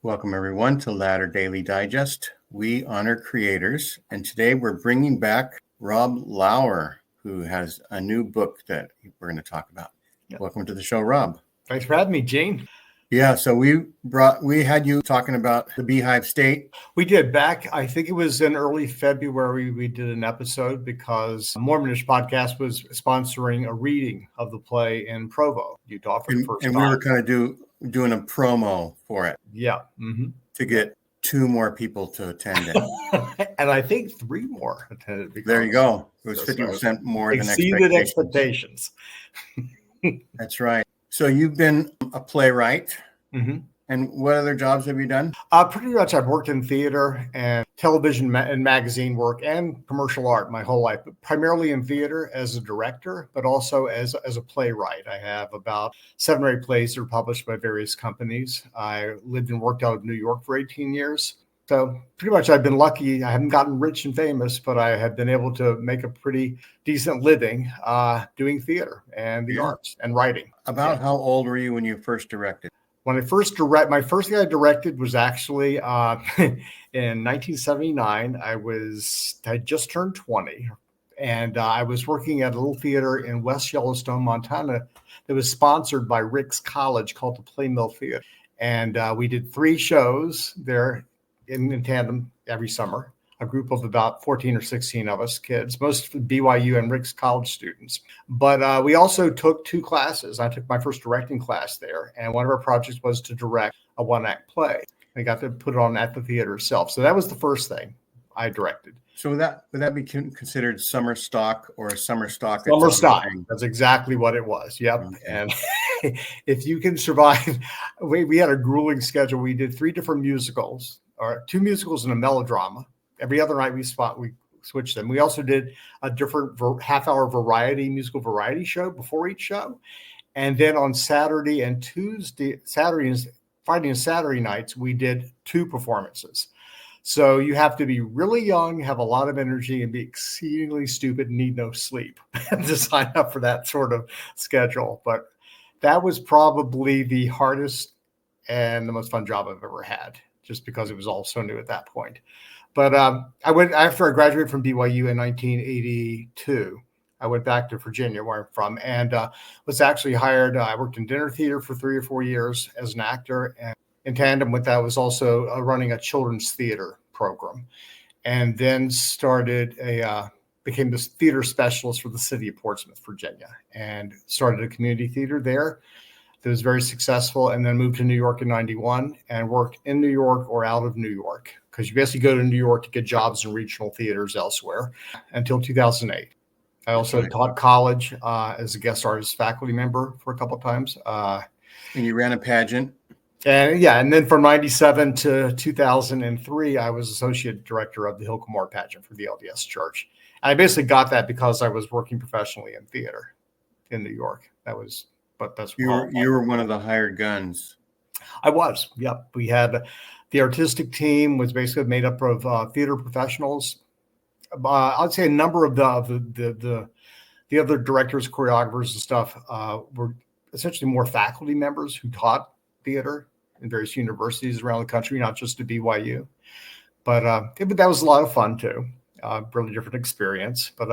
Welcome, everyone, to Ladder Daily Digest. We honor creators, and today we're bringing back Rob Lauer, who has a new book that we're going to talk about. Yep. Welcome to the show, Rob. Thanks for having me, Gene. Yeah, so we had you talking about the Beehive State. We did back, I think it was in early February, we did an episode because Mormonish Podcast was sponsoring a reading of the play in Provo, Utah for the first time. And we were kind of doing a promo for it. Yeah. To get 2 more people to attend it. And I think 3 more attended. There you go. It was 50% more than expectations. That's right. So you've been a playwright. Mm-hmm. And what other jobs have you done? Pretty much I've worked in theater and television and magazine work and commercial art my whole life, but primarily in theater as a director, but also as a playwright. I have about 7 or 8 plays that are published by various companies. I lived and worked out of New York for 18 years. So pretty much I've been lucky. I haven't gotten rich and famous, but I have been able to make a pretty decent living doing theater and the arts and writing. About how old were you when you first directed? When I first my first thing I directed was actually in 1979. I just turned 20, and I was working at a little theater in West Yellowstone, Montana, that was sponsored by Rick's College called the Playmill Theater. And we did 3 shows there in tandem every summer. A group of about 14 or 16 of us kids, most BYU and Rick's College students. But we also took 2 classes. I took my first directing class there, and one of our projects was to direct a 1-act play. I got to put it on at the theater itself. So that was the first thing I directed. So would that be considered summer stock or a summer stock? Summer stock. That's exactly what it was. Yep. Okay. And if you can survive, we had a grueling schedule. We did 3 different musicals, or 2 musicals and a melodrama. Every other night we switched them. We also did a different half-hour musical variety show before each show. And then on Friday and Saturday nights, we did 2 performances. So you have to be really young, have a lot of energy, and be exceedingly stupid and need no sleep to sign up for that sort of schedule. But that was probably the hardest and the most fun job I've ever had, just because it was all so new at that point. But after I graduated from BYU in 1982, I went back to Virginia, where I'm from, and was actually hired. I worked in dinner theater for 3 or 4 years as an actor, and in tandem with that was also running a children's theater program, and then became the theater specialist for the city of Portsmouth, Virginia, and started a community theater there. That was very successful, and then moved to New York in 91 and worked in New York or out of New York, because you basically go to New York to get jobs in regional theaters elsewhere, until 2008. I also taught college as a guest artist faculty member for a couple of times. And you ran a pageant. And then from 97 to 2003, I was associate director of the Hilcomore pageant for the LDS Church. I basically got that because I was working professionally in theater in New York. You were one of the hired guns. I was. Yep. We had the artistic team was basically made up of theater professionals. I'd say a number of the other directors, choreographers, and stuff were essentially more faculty members who taught theater in various universities around the country, not just at BYU. But that was a lot of fun too. Really different experience. But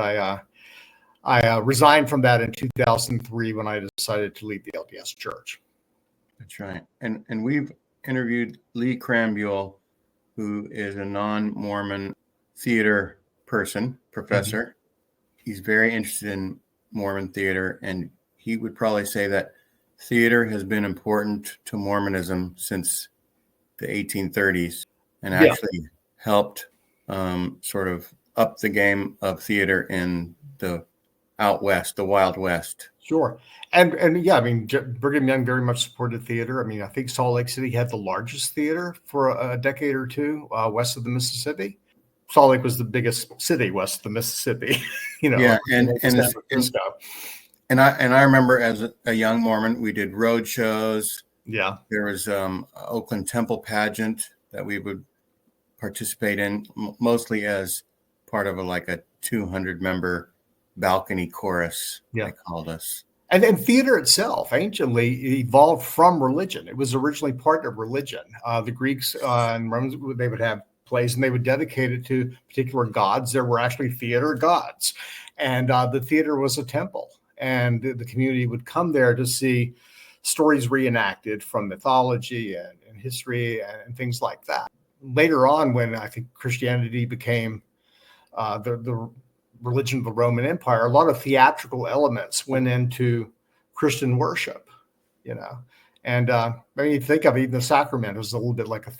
I resigned from that in 2003 when I decided to leave the LDS Church. That's right. And we've interviewed Lee Crambuel, who is a non-Mormon theater professor. Mm-hmm. He's very interested in Mormon theater, and he would probably say that theater has been important to Mormonism since the 1830s and actually helped sort of up the game of theater in the out west, the Wild West. Sure. And yeah, I mean, Brigham Young very much supported theater. I mean, I think Salt Lake City had the largest theater for a decade or two west of the Mississippi. Salt Lake was the biggest city west of the Mississippi, Yeah, and I remember as a young Mormon, we did road shows. Yeah. There was Oakland Temple pageant that we would participate in, mostly as part of a 200-member balcony chorus, they called us. And then theater itself anciently evolved from religion. It was originally part of religion. The Greeks and Romans, they would have plays and they would dedicate it to particular gods. There were actually theater gods. And the theater was a temple. And the community would come there to see stories reenacted from mythology and history and things like that. Later on, when I think Christianity became the religion of the Roman Empire, a lot of theatrical elements went into Christian worship, And I mean, you think of it, even the sacrament is a little bit like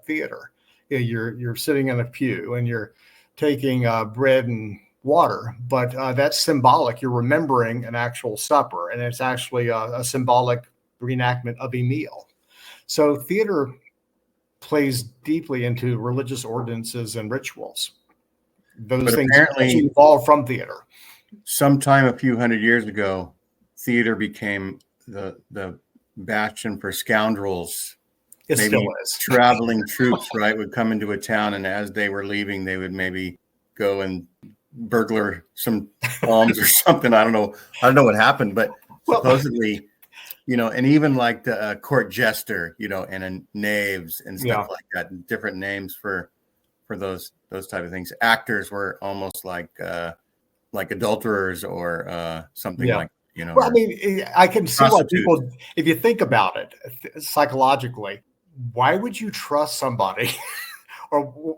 theater. You're sitting in a pew and you're taking bread and water, but that's symbolic. You're remembering an actual supper, and it's actually a symbolic reenactment of a meal. So theater plays deeply into religious ordinances and rituals. Those things actually evolved from theater. Sometime a few hundred years ago, theater became the bastion for scoundrels. It maybe still is. Traveling troops, right, would come into a town, and as they were leaving, they would maybe go and burglar some homes or something. I don't know what happened, but supposedly, and even like the court jester, and knaves and stuff like that, and different names for those type of things. Actors were almost like adulterers or something like. Well, I mean, I can see why people, if you think about it psychologically, why would you trust somebody or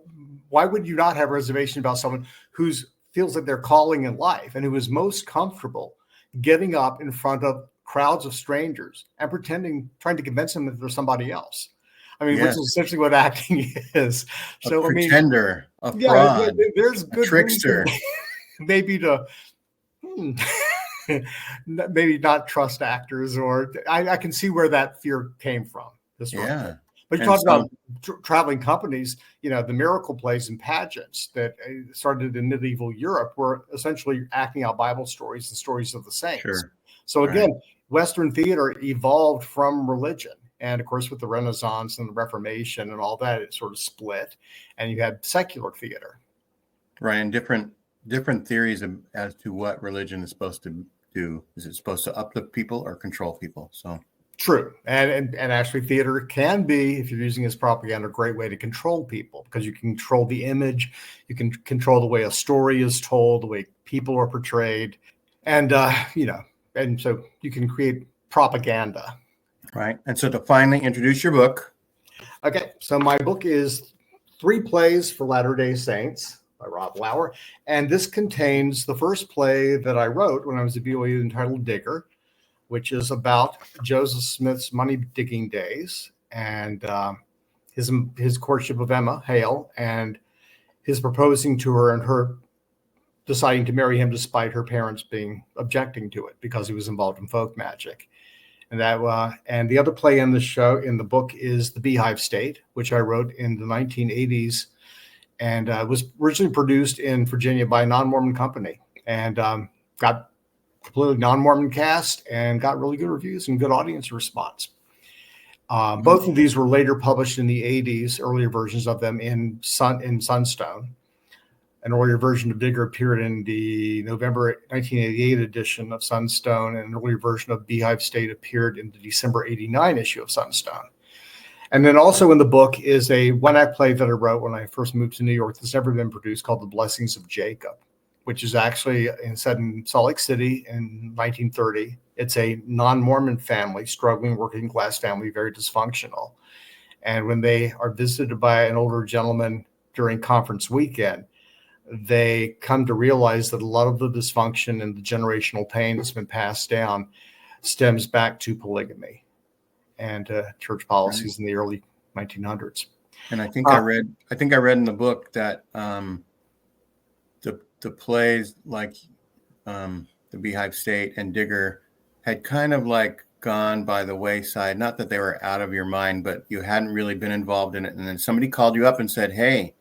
why would you not have reservation about someone who feels like they're calling in life and who is most comfortable getting up in front of crowds of strangers and trying to convince them that they're somebody else? I mean, which is essentially what acting is. So, a pretender, a fraud, there's good trickster, maybe to maybe not trust actors, or I can see where that fear came from. Yeah. But you talk about traveling companies, the miracle plays and pageants that started in medieval Europe were essentially acting out Bible stories and stories of the saints. Sure. So again, Western theater evolved from religion. And of course, with the Renaissance and the Reformation and all that, it sort of split, and you had secular theater. Right, and different theories as to what religion is supposed to do. Is it supposed to uplift people or control people? So true, and actually, theater can be, if you're using it as propaganda, a great way to control people because you can control the image, you can control the way a story is told, the way people are portrayed, and and so you can create propaganda. Right. And so to finally introduce your book. Okay. So my book is 3 Plays for Latter-day Saints by Rob Lauer. And this contains the first play that I wrote when I was at BYU entitled Digger, which is about Joseph Smith's money digging days and his courtship of Emma Hale and his proposing to her and her deciding to marry him despite her parents objecting to it because he was involved in folk magic. And the other play in the book is The Beehive State, which I wrote in the 1980s and was originally produced in Virginia by a non-Mormon company and got completely non-Mormon cast and got really good reviews and good audience response. Both of these were later published in the 80s, earlier versions of them in Sunstone. An earlier version of Digger appeared in the November 1988 edition of Sunstone, and an earlier version of Beehive State appeared in the December 89 issue of Sunstone. And then also in the book is a one-act play that I wrote when I first moved to New York that's never been produced called The Blessings of Jacob, which is actually set in Salt Lake City in 1930. It's a non-Mormon family, struggling working class family, very dysfunctional. And when they are visited by an older gentleman during conference weekend, they come to realize that a lot of the dysfunction and the generational pain that's been passed down stems back to polygamy and church policies in the early 1900s. And I think I read in the book that the plays like The Beehive State and Digger had kind of like gone by the wayside. Not that they were out of your mind, but you hadn't really been involved in it. And then somebody called you up and said, "Hey,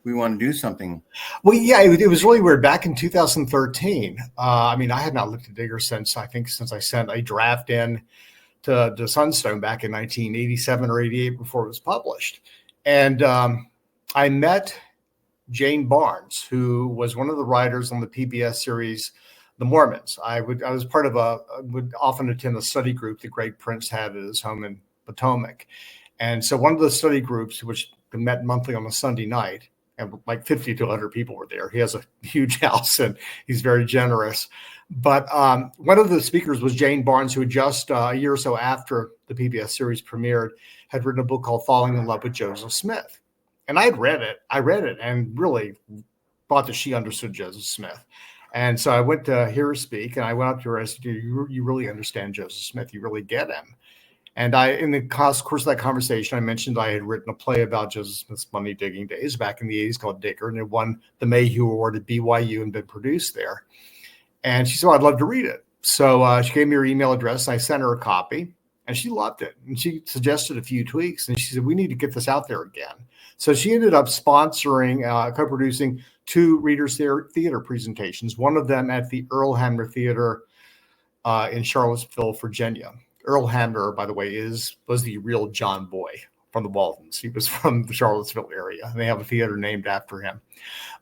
we want to do something." Well, yeah, it was really weird. Back in 2013, I mean, I had not looked at Digger since I sent a draft in to Sunstone back in 1987 or 88 before it was published. And I met Jane Barnes, who was one of the writers on the PBS series the Mormons. I was part of would often attend a study group that Greg Prince had at his home in Potomac. And so one of the study groups, which met monthly on a Sunday night, and like 50 to 100 people were there. He has a huge house and he's very generous. But one of the speakers was Jane Barnes, who had just a year or so after the PBS series premiered, had written a book called Falling in Love with Joseph Smith. And I read it and really thought that she understood Joseph Smith. And so I went to hear her speak, and I went up to her and said, you really understand Joseph Smith. You really get him. And in the course of that conversation, I mentioned I had written a play about Joseph Smith's money digging days back in the 80s called Digger, and it won the Mayhew Award at BYU and been produced there. And she said, I'd love to read it. So she gave me her email address, and I sent her a copy, and she loved it. And she suggested a few tweaks, and she said, we need to get this out there again. So she ended up sponsoring, co-producing 2 Readers Theater presentations, one of them at the Earl Hamner Theater in Charlottesville, Virginia. Earl Hamner, by the way, was the real John Boy from the Waltons. He was from the Charlottesville area, and they have a theater named after him.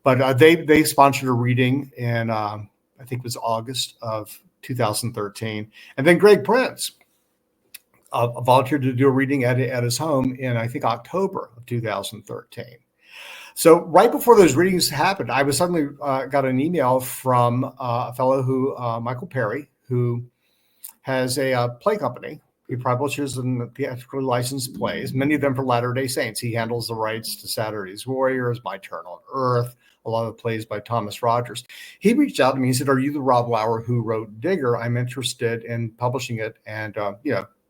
But they sponsored a reading in, I think it was August of 2013. And then Greg Prince volunteered to do a reading at his home in, I think, October of 2013. So right before those readings happened, I was suddenly got an email from a fellow Michael Perry, who has a play company. He publishes and theatrically licensed plays, many of them for Latter-day Saints. He handles the rights to Saturday's Warriors, My Turn on Earth, a lot of plays by Thomas Rogers. He reached out to me. He said, are you the Rob Lauer who wrote Digger? I'm interested in publishing it and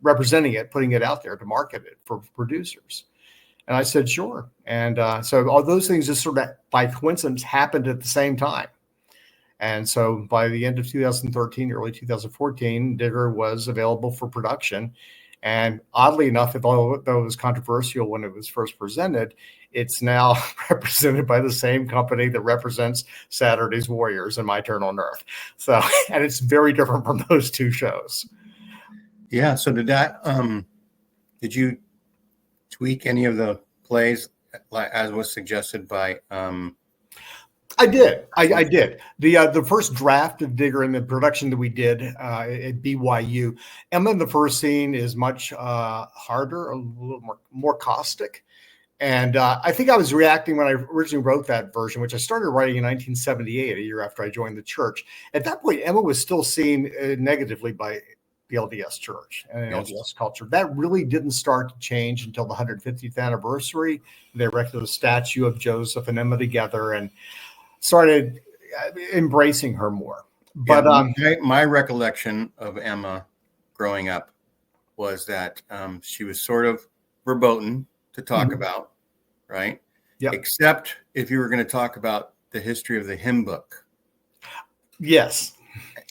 representing it, putting it out there to market it for producers. And I said, sure. And so all those things just sort of by coincidence happened at the same time. And so by the end of 2013, early 2014, Digger was available for production. And oddly enough, though it was controversial when it was first presented, it's now represented by the same company that represents Saturday's Warriors and My Turn on Earth. So, and it's very different from those 2 shows. Yeah. So did you tweak any of the plays as was suggested by? I did. I did. The first draft of Digger and the production that we did at BYU, Emma in the first scene is much harder, a little more caustic. And I think I was reacting when I originally wrote that version, which I started writing in 1978, a year after I joined the church. At that point, Emma was still seen negatively by the LDS church and LDS culture. That really didn't start to change until the 150th anniversary. They erected a statue of Joseph and Emma together and started embracing her more. But my recollection of Emma growing up was that she was sort of verboten to talk about, right? Yeah. Except if you were going to talk about the history of the hymn book. Yes.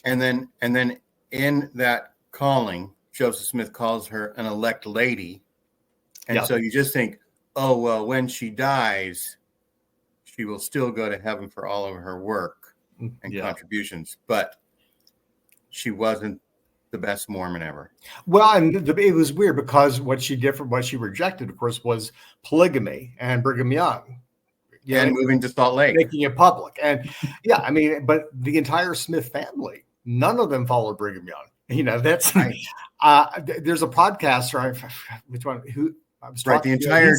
And then in that calling, Joseph Smith calls her an elect lady. And so you just think, oh, well, when she dies, she will still go to heaven for all of her work and contributions, but she wasn't the best Mormon ever. Well, and it was weird because what she rejected, of course, was polygamy and Brigham Young. And moving to Salt Lake. Making it public. And but the entire Smith family, none of them followed Brigham Young. That's right. There's a podcaster, which one, who I was talking to.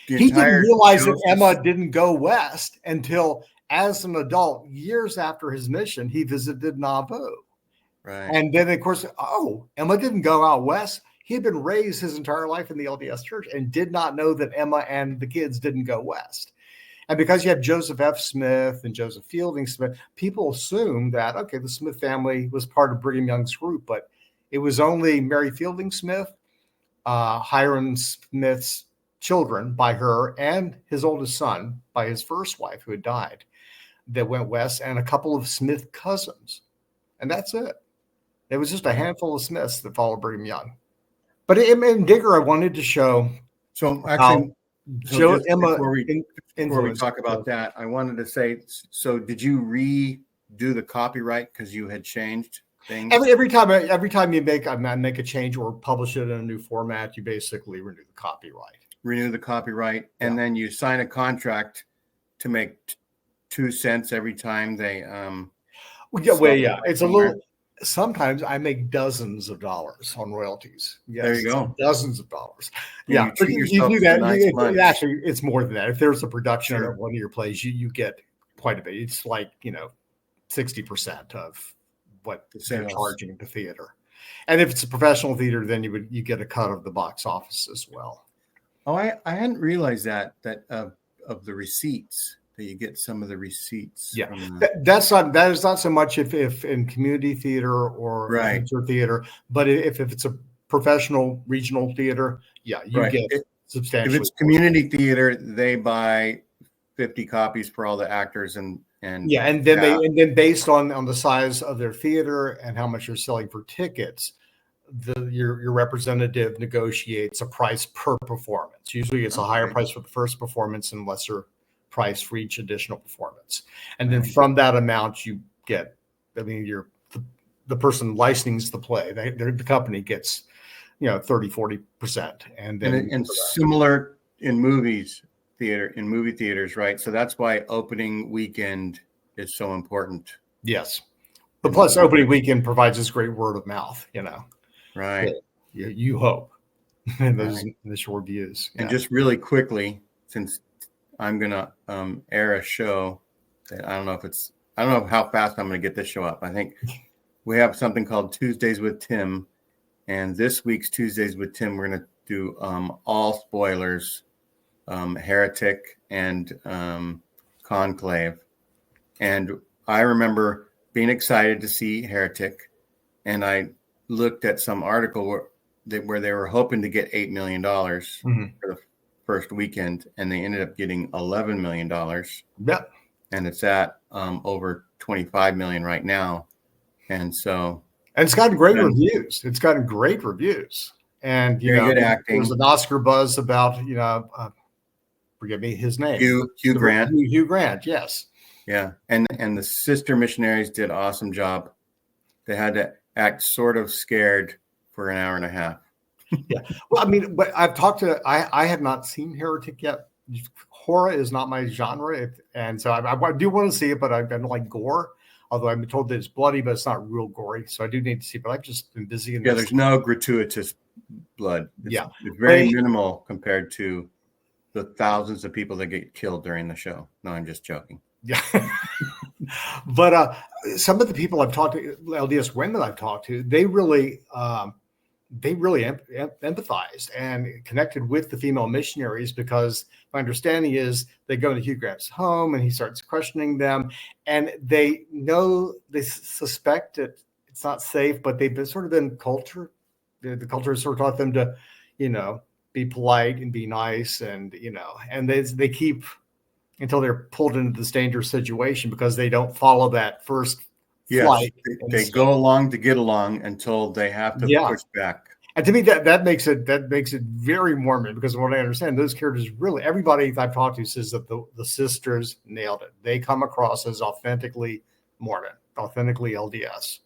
He didn't realize that Emma didn't go west until, as an adult, years after his mission, he visited Nauvoo. Right. And then, of course, Emma didn't go out west. He had been raised his entire life in the LDS church and did not know that Emma and the kids didn't go west. And because you have Joseph F. Smith and Joseph Fielding Smith, people assume that, okay, the Smith family was part of Brigham Young's group, but it was only Mary Fielding Smith, Hiram Smith's children by her, and his oldest son by his first wife who had died, that went west, and a couple of Smith cousins. And that's it. It was just a handful of Smiths that followed Brigham Young. But in Digger, I wanted to show. So actually, Emma, before we talk about that, I wanted to say, so did you redo the copyright because you had changed things? Every time you make a change or publish it in a new format, you basically renew the copyright. And then you sign a contract to make 2 cents every time they Well, yeah, well, yeah, sold it's a somewhere. little. Sometimes I make dozens of dollars on royalties. There Yes, you go. dozens of dollars. And Yeah, you but treat you yourself do to a that. nice It lunch. actually, it's more than that. If there's a production Sure. of one of your plays, you get quite a bit. It's like 60% of what The they're sales. charging at the theater. And if it's a professional theater, then you get a cut of the box office as well. Oh, I hadn't realized that of the receipts, that you get some of the receipts. Yeah, from that is not so much if in community theater or Right. amateur theater, but if it's a professional regional theater, yeah, you Right. get substantially. If it's community theater, they buy 50 copies for all the actors and yeah, and then based on the size of their theater and how much you're selling for tickets, your representative negotiates a price per performance. Usually it's a higher price for the first performance and lesser price for each additional performance. And then from that amount you get, the person licensing the play, the company gets 30-40%. And similar in movie theaters, right? So that's why opening weekend is so important. Yes. But plus opening weekend provides this great word of mouth, Right. You hope in those initial reviews. And just really quickly, since I'm gonna air a show that I don't know how fast I'm gonna get this show up. I think we have something called Tuesdays with Tim, and this week's Tuesdays with Tim, we're gonna do all spoilers, Heretic and Conclave. And I remember being excited to see Heretic, and I looked at some article where they were hoping to get $8 million for the first weekend, and they ended up getting $11 million. Yep. And it's at over 25 million right now. And it's gotten great reviews. It's gotten great reviews. And good acting. There's an Oscar buzz about, forgive me, his name. Hugh Grant. Hugh Grant, yes. Yeah. And the sister missionaries did an awesome job. They had to act sort of scared for an hour and a half. Yeah. Well, but I've talked to, I have not seen Heretic yet. Horror is not my genre. And so I do want to see it, but I don't like gore. Although I've been told that it's bloody, but it's not real gory. So I do need to see it, but I've just been busy. There's no gratuitous blood. It's very minimal compared to the thousands of people that get killed during the show. No, I'm just joking. Yeah. But some of the people I've talked to, LDS women I've talked to, they really empathized and connected with the female missionaries, because my understanding is they go into Hugh Grant's home and he starts questioning them, and they suspect that it's not safe, but they've been sort of been culture. The culture has sort of taught them to, be polite and be nice, and and they keep until they're pulled into this dangerous situation because they don't follow that first flight. They go along to get along until they have to push back. And to me, that makes it very Mormon, because of what I understand, those characters really, everybody I've talked to says that the sisters nailed it. They come across as authentically Mormon, authentically LDS.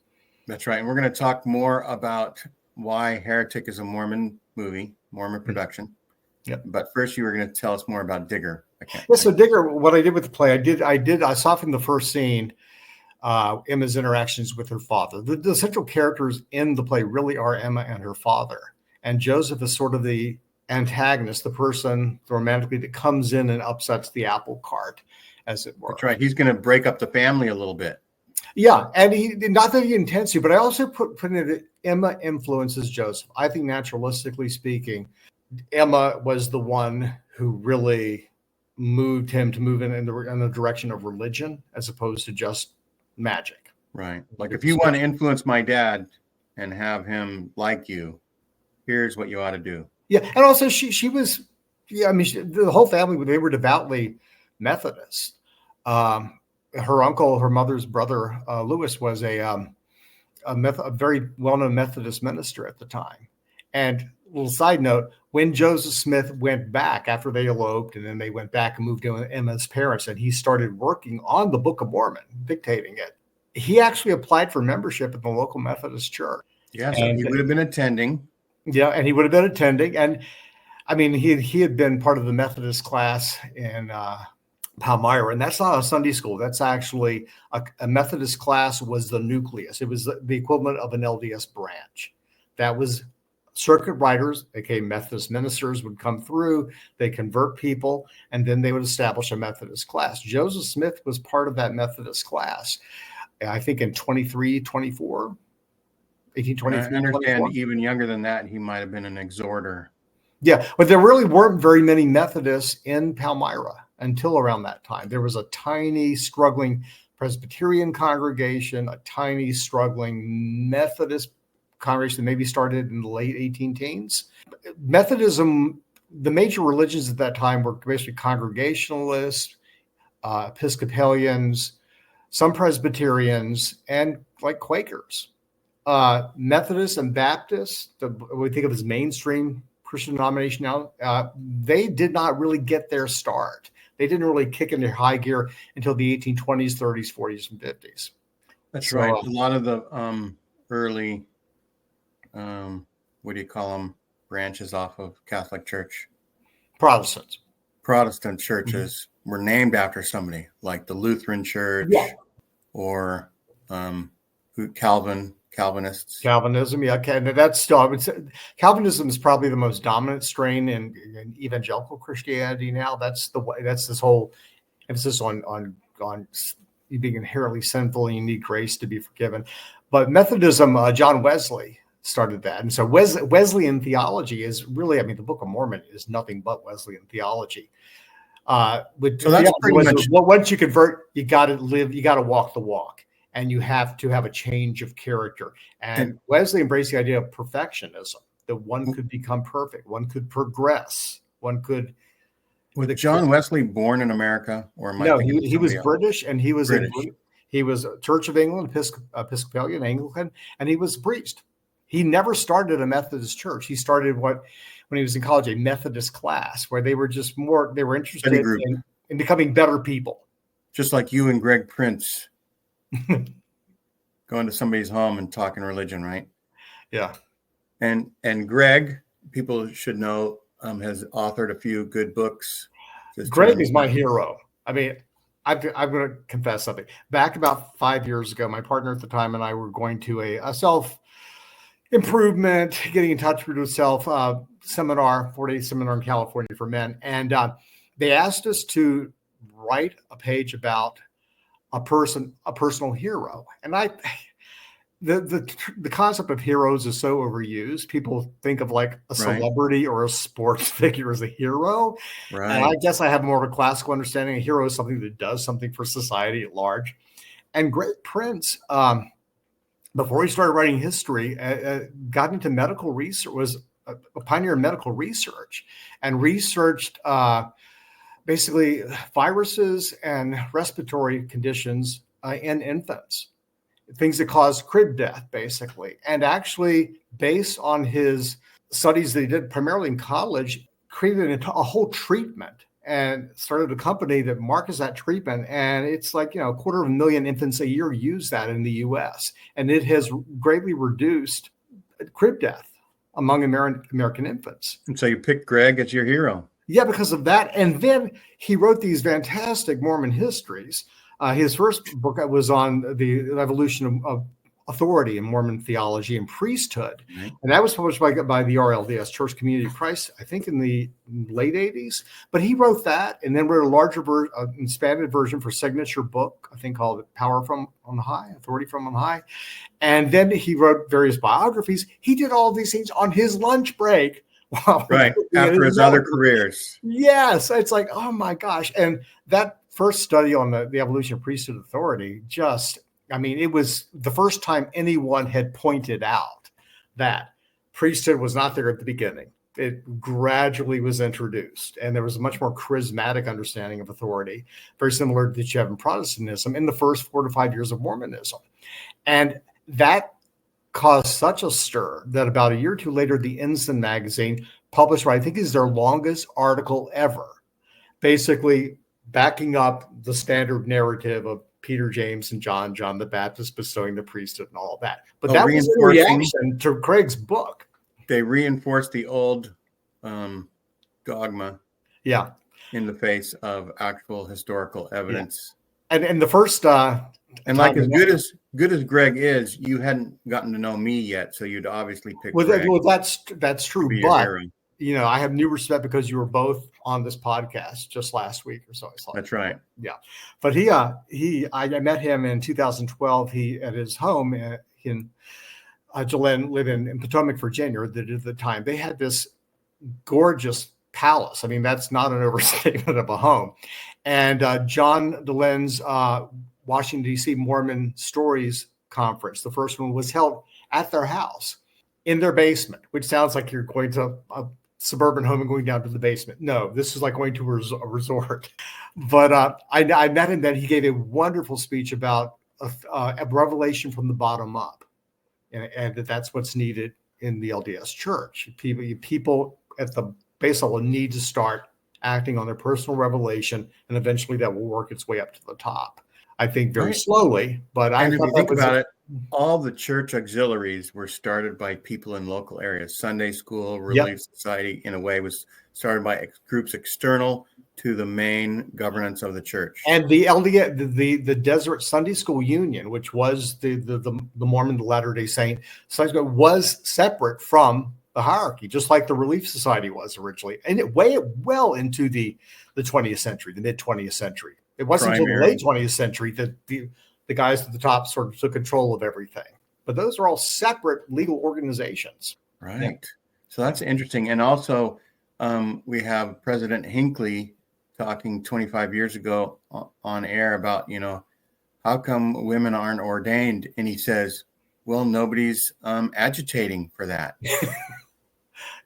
That's right. And we're going to talk more about why Heretic is a Mormon movie, Mormon production. Yep. But first, you were going to tell us more about Digger. So Digger, what I did with the play, I saw from the first scene Emma's interactions with her father. The central characters in the play really are Emma and her father. And Joseph is sort of the antagonist, the person romantically that comes in and upsets the apple cart, as it were. That's right. He's going to break up the family a little bit. Yeah. And not that he intends to, but I also put in that Emma influences Joseph. I think naturalistically speaking, Emma was the one who really moved him to move in the direction of religion as opposed to just magic. Right. Like, if you want to influence my dad and have him like you, here's what you ought to do. Yeah. And also she was, the whole family, they were devoutly Methodist. Her uncle, her mother's brother, Lewis, was a very well-known Methodist minister at the time. And a little side note, when Joseph Smith went back after they eloped, and then they went back and moved in with Emma's parents, and he started working on the Book of Mormon, dictating it, he actually applied for membership at the local Methodist church. Yeah, so he would have been attending. Yeah, and he would have been attending. And he had been part of the Methodist class in Palmyra, and that's not a Sunday school. That's actually a Methodist class was the nucleus. It was the equivalent of an LDS branch. That was circuit riders, aka Methodist ministers, would come through, they convert people, and then they would establish a Methodist class. Joseph Smith was part of that Methodist class, I think in 1823, I understand 24. even younger than that, he might have been an exhorter. Yeah, but there really weren't very many Methodists in Palmyra until around that time. There was a tiny, struggling Presbyterian congregation, a tiny, struggling Methodist congregation that maybe started in the late 18 teens. Methodism, the major religions at that time were basically Congregationalists, Episcopalians, some Presbyterians, and like Quakers. Methodists and Baptists, what we think of as mainstream Christian denomination now, they did not really get their start. They didn't really kick into high gear until the 1820s, 30s, 40s, and 50s. That's right. A lot of the early, what do you call them, branches off of Catholic Church? Protestant churches were named after somebody, like the Lutheran Church or Calvinists. Calvinism, yeah. That's still, I would say, Calvinism is probably the most dominant strain in evangelical Christianity now. That's the way. That's this whole emphasis on you being inherently sinful and you need grace to be forgiven. But Methodism, John Wesley started that, and so Wesleyan theology is really, I mean, the Book of Mormon is nothing but Wesleyan theology. So that's pretty much. Well, once you convert, you got to live, you got to walk the walk. And you have to have a change of character. And Wesley embraced the idea of perfectionism, that one could become perfect, one could progress, one could. Was John Wesley born in America, or no? He was British, and he was he was Church of England, Episcopalian, Anglican, and he was a priest. He never started a Methodist church. He started when he was in college, a Methodist class, where they were just they were interested in becoming better people. Just like you and Greg Prince. Going to somebody's home and talking religion, right? Yeah. And Greg, people should know, has authored a few good books. Greg is my hero. I mean, I'm going to confess something. Back about 5 years ago, my partner at the time and I were going to a self-improvement, getting in touch with yourself seminar, 4-day seminar in California for men. And they asked us to write a page about a personal hero. And the concept of heroes is so overused. People think of like a celebrity or a sports figure as a hero. Right. And I guess I have more of a classical understanding. A hero is something that does something for society at large. And Greg Prince, before he started writing history, got into medical research, was a pioneer in medical research, and researched basically viruses and respiratory conditions in infants, things that cause crib death, basically. And actually, based on his studies that he did primarily in college, created a whole treatment and started a company that markets that treatment. And it's like, 250,000 infants a year use that in the U.S. And it has greatly reduced crib death among American infants. And so you picked Greg as your hero. Yeah, because of that. And then he wrote these fantastic Mormon histories. His first book was on the evolution of authority in Mormon theology and priesthood. Mm-hmm. And that was published by the RLDS, Church Community Press, I think in the late 80s. But he wrote that and then wrote a larger expanded version for signature book, I think called Power from on High, Authority from on High. And then he wrote various biographies. He did all these things on his lunch break. Wow. Right. After his other careers. Yes. It's like, oh my gosh. And that first study on the evolution of priesthood authority it was the first time anyone had pointed out that priesthood was not there at the beginning. It gradually was introduced, and there was a much more charismatic understanding of authority, very similar to that you have in Protestantism in the first 4 to 5 years of Mormonism. And that caused such a stir that about a year or two later, the Ensign magazine published what I think is their longest article ever, basically backing up the standard narrative of Peter, James, and John the Baptist bestowing the priesthood and all that. But that was a reaction to Craig's book. They reinforced the old dogma. Yeah. in the face of actual historical evidence. And the first and like as good as Greg is, you hadn't gotten to know me yet, so you'd obviously pick Greg. Well, that's true, but I have new respect because you were both on this podcast just last week or so. That's right. Yeah, but I met him in 2012. He at his home in Jolene, live in Potomac, Virginia. At the time, they had this gorgeous palace. I mean, that's not an overstatement of a home. And John Delen's Washington, D.C. Mormon Stories Conference, the first one, was held at their house in their basement, which sounds like you're going to a suburban home and going down to the basement. No, this is like going to a resort. But I met him then. He gave a wonderful speech about a revelation from the bottom up. And that's what's needed in the LDS Church. People at the base level need to start acting on their personal revelation, and eventually that will work its way up to the top. I think very slowly, but if you think about it, all the church auxiliaries were started by people in local areas. Sunday school, Relief Society, in a way, was started by groups external to the main governance of the church. And the LDS, the Desert Sunday School Union, which was the Mormon, the Latter-day Saint Sunday School, was separate from the hierarchy, just like the Relief Society was originally, and it way well into the 20th century, the mid 20th century. It wasn't until the late 20th century that the guys at the top sort of took control of everything. But those are all separate legal organizations. Right. Yeah. So that's interesting. And also, we have President Hinckley talking 25 years ago on air about, how come women aren't ordained? And he says, well, nobody's agitating for that.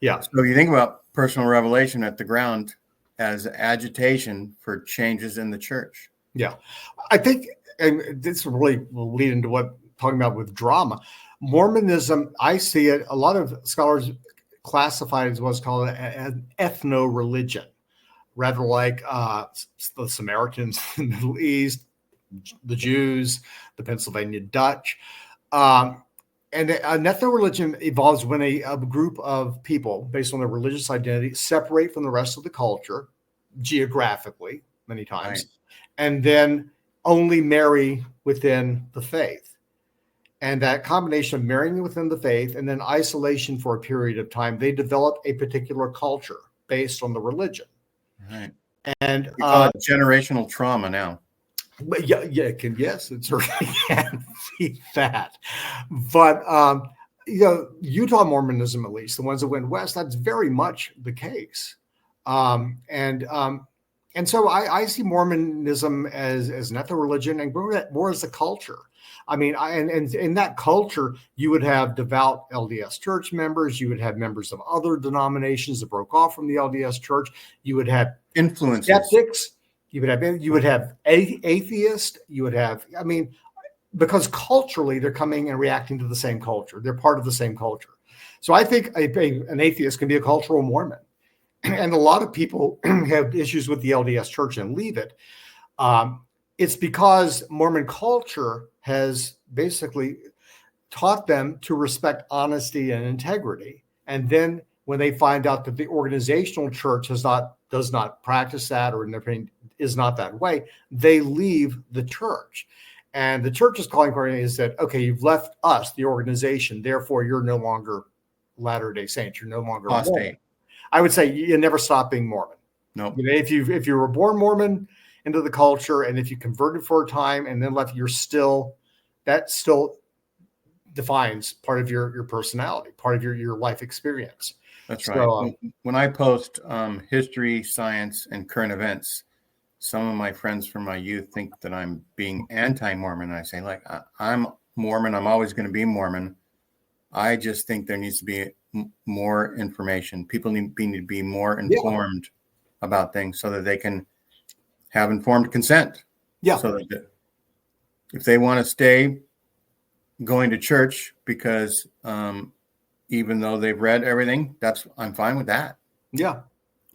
Yeah. So you think about personal revelation at the ground as agitation for changes in the church. Yeah. I think this really will lead into what talking about with drama. Mormonism, I see it, a lot of scholars classify it as what's called an ethno-religion, rather like the Samaritans in the Middle East, the Jews, the Pennsylvania Dutch. And an ethno-religion evolves when a group of people, based on their religious identity, separate from the rest of the culture geographically, many times, right, and then only marry within the faith. And that combination of marrying within the faith and then isolation for a period of time, they develop a particular culture based on the religion. Right. And we call it generational trauma now. But yes, it certainly can be that. But Utah Mormonism, at least the ones that went west, that's very much the case. And so I see Mormonism as an ethno-religion and more as a culture. I mean, and in that culture, you would have devout LDS church members. You would have members of other denominations that broke off from the LDS church. You would have influences, skeptics. You would have atheists. You would have, because culturally they're coming and reacting to the same culture. They're part of the same culture. So I think an atheist can be a cultural Mormon. And a lot of people have issues with the LDS church and leave it. It's because Mormon culture has basically taught them to respect honesty and integrity. And then when they find out that the organizational church does not practice that, or in their opinion is not that way, they leave the church. And the church's calling card is that, okay, you've left us, the organization, therefore you're no longer Latter-day Saints. You're no longer Mormon. I would say you never stop being Mormon. No. If you were born Mormon into the culture, and if you converted for a time and then left, that still defines part of your personality, part of your life experience. That's right. When I post history, science, and current events, some of my friends from my youth think that I'm being anti-Mormon. And I say, I'm Mormon. I'm always going to be Mormon. I just think there needs to be more information. People need to be more informed about things so that they can have informed consent. Yeah. So that if they want to stay going to church because even though they've read everything, I'm fine with that. Yeah.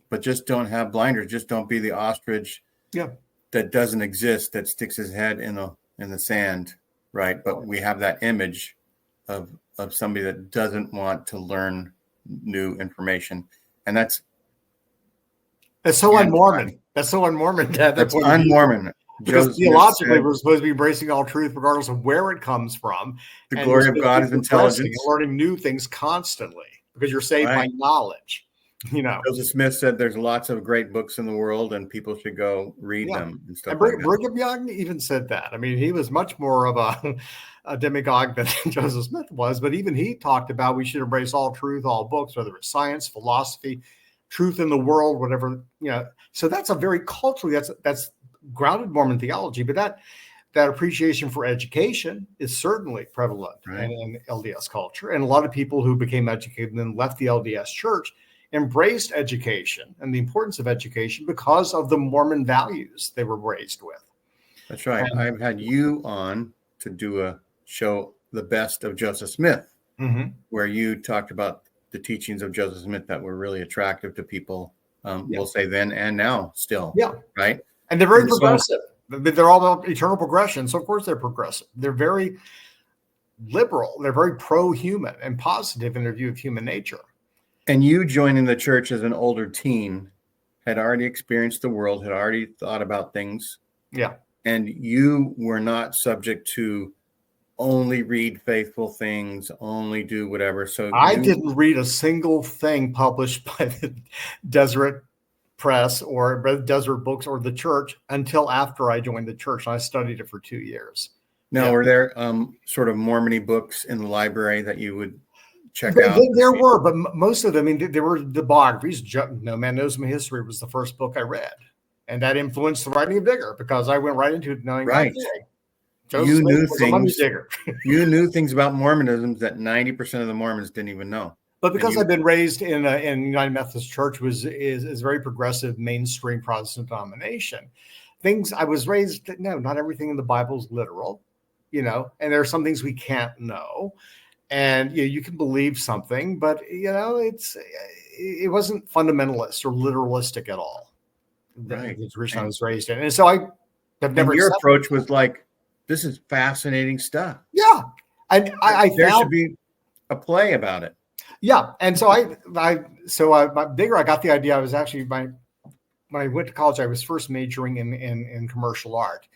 But just don't have blinders. Just don't be the ostrich that doesn't exist, that sticks his head in the sand, right? But we have that image of somebody that doesn't want to learn new information. And that's That's so and un-Mormon. That's so un-Mormon. That's un-Mormon. Because theologically, we're supposed to be embracing all truth, regardless of where it comes from. The glory of God is intelligence. And learning new things constantly, because you're saved by knowledge. You know, Joseph Smith said there's lots of great books in the world, and people should go read them and stuff. And Brigham Young even said that. I mean, he was much more of a demagogue than Joseph Smith was, but even he talked about we should embrace all truth, all books, whether it's science, philosophy, truth in the world, whatever, you know. So that's a very culturally, that's grounded Mormon theology, but that appreciation for education is certainly prevalent in LDS culture. And a lot of people who became educated and then left the LDS church embraced education and the importance of education because of the Mormon values they were raised with. That's right. And I've had you on to do a show, The Best of Joseph Smith, where you talked about the teachings of Joseph Smith that were really attractive to people, we'll say then and now still. Yeah. Right. And they're very progressive. They're all about eternal progression. So, of course, they're progressive. They're very liberal. They're very pro-human and positive in their view of human nature. And you joining the church as an older teen had already experienced the world, had already thought about things. Yeah. And you were not subject to only read faithful things, only do whatever. So I didn't read a single thing published by the Deseret Press or Deseret Books or the church until after I joined the church. And I studied it for 2 years. Now, were there sort of Mormon-y books in the library that you would check out? There were, but most of them, I mean, there were the biographies. No Man Knows My History was the first book I read. And that influenced the writing of Digger because I went right into it knowing you knew things. You knew things about Mormonism that 90% of the Mormons didn't even know. But because I've been raised in United Methodist Church, is very progressive, mainstream Protestant denomination. Things I was raised, not everything in the Bible is literal, and there are some things we can't know, and you can believe something, but it wasn't fundamentalist or literalistic at all. Right. The tradition I was raised in, and so I have never. Your approach was like, this is fascinating stuff. Yeah, and there should be a play about it. Yeah, and so Digger, I got the idea. I was actually when I went to college, I was first majoring in commercial art,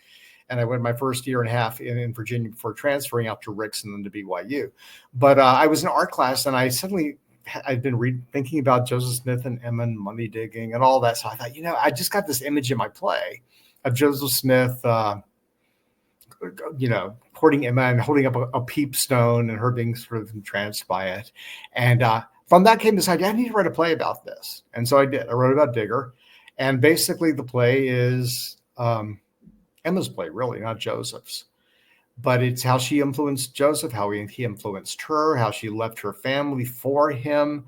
and I went my first year and a half in Virginia before transferring out to Ricks and then to BYU. But I was in art class, and I'd been thinking about Joseph Smith and Emmon, money digging, and all that. So I thought, I just got this image in my play of Joseph Smith, courting Emma and holding up a peep stone and her being sort of entranced by it. And from that came this idea, I need to write a play about this. And so I did. I wrote about Digger. And basically the play is Emma's play, really, not Joseph's. But it's how she influenced Joseph, how he influenced her, how she left her family for him.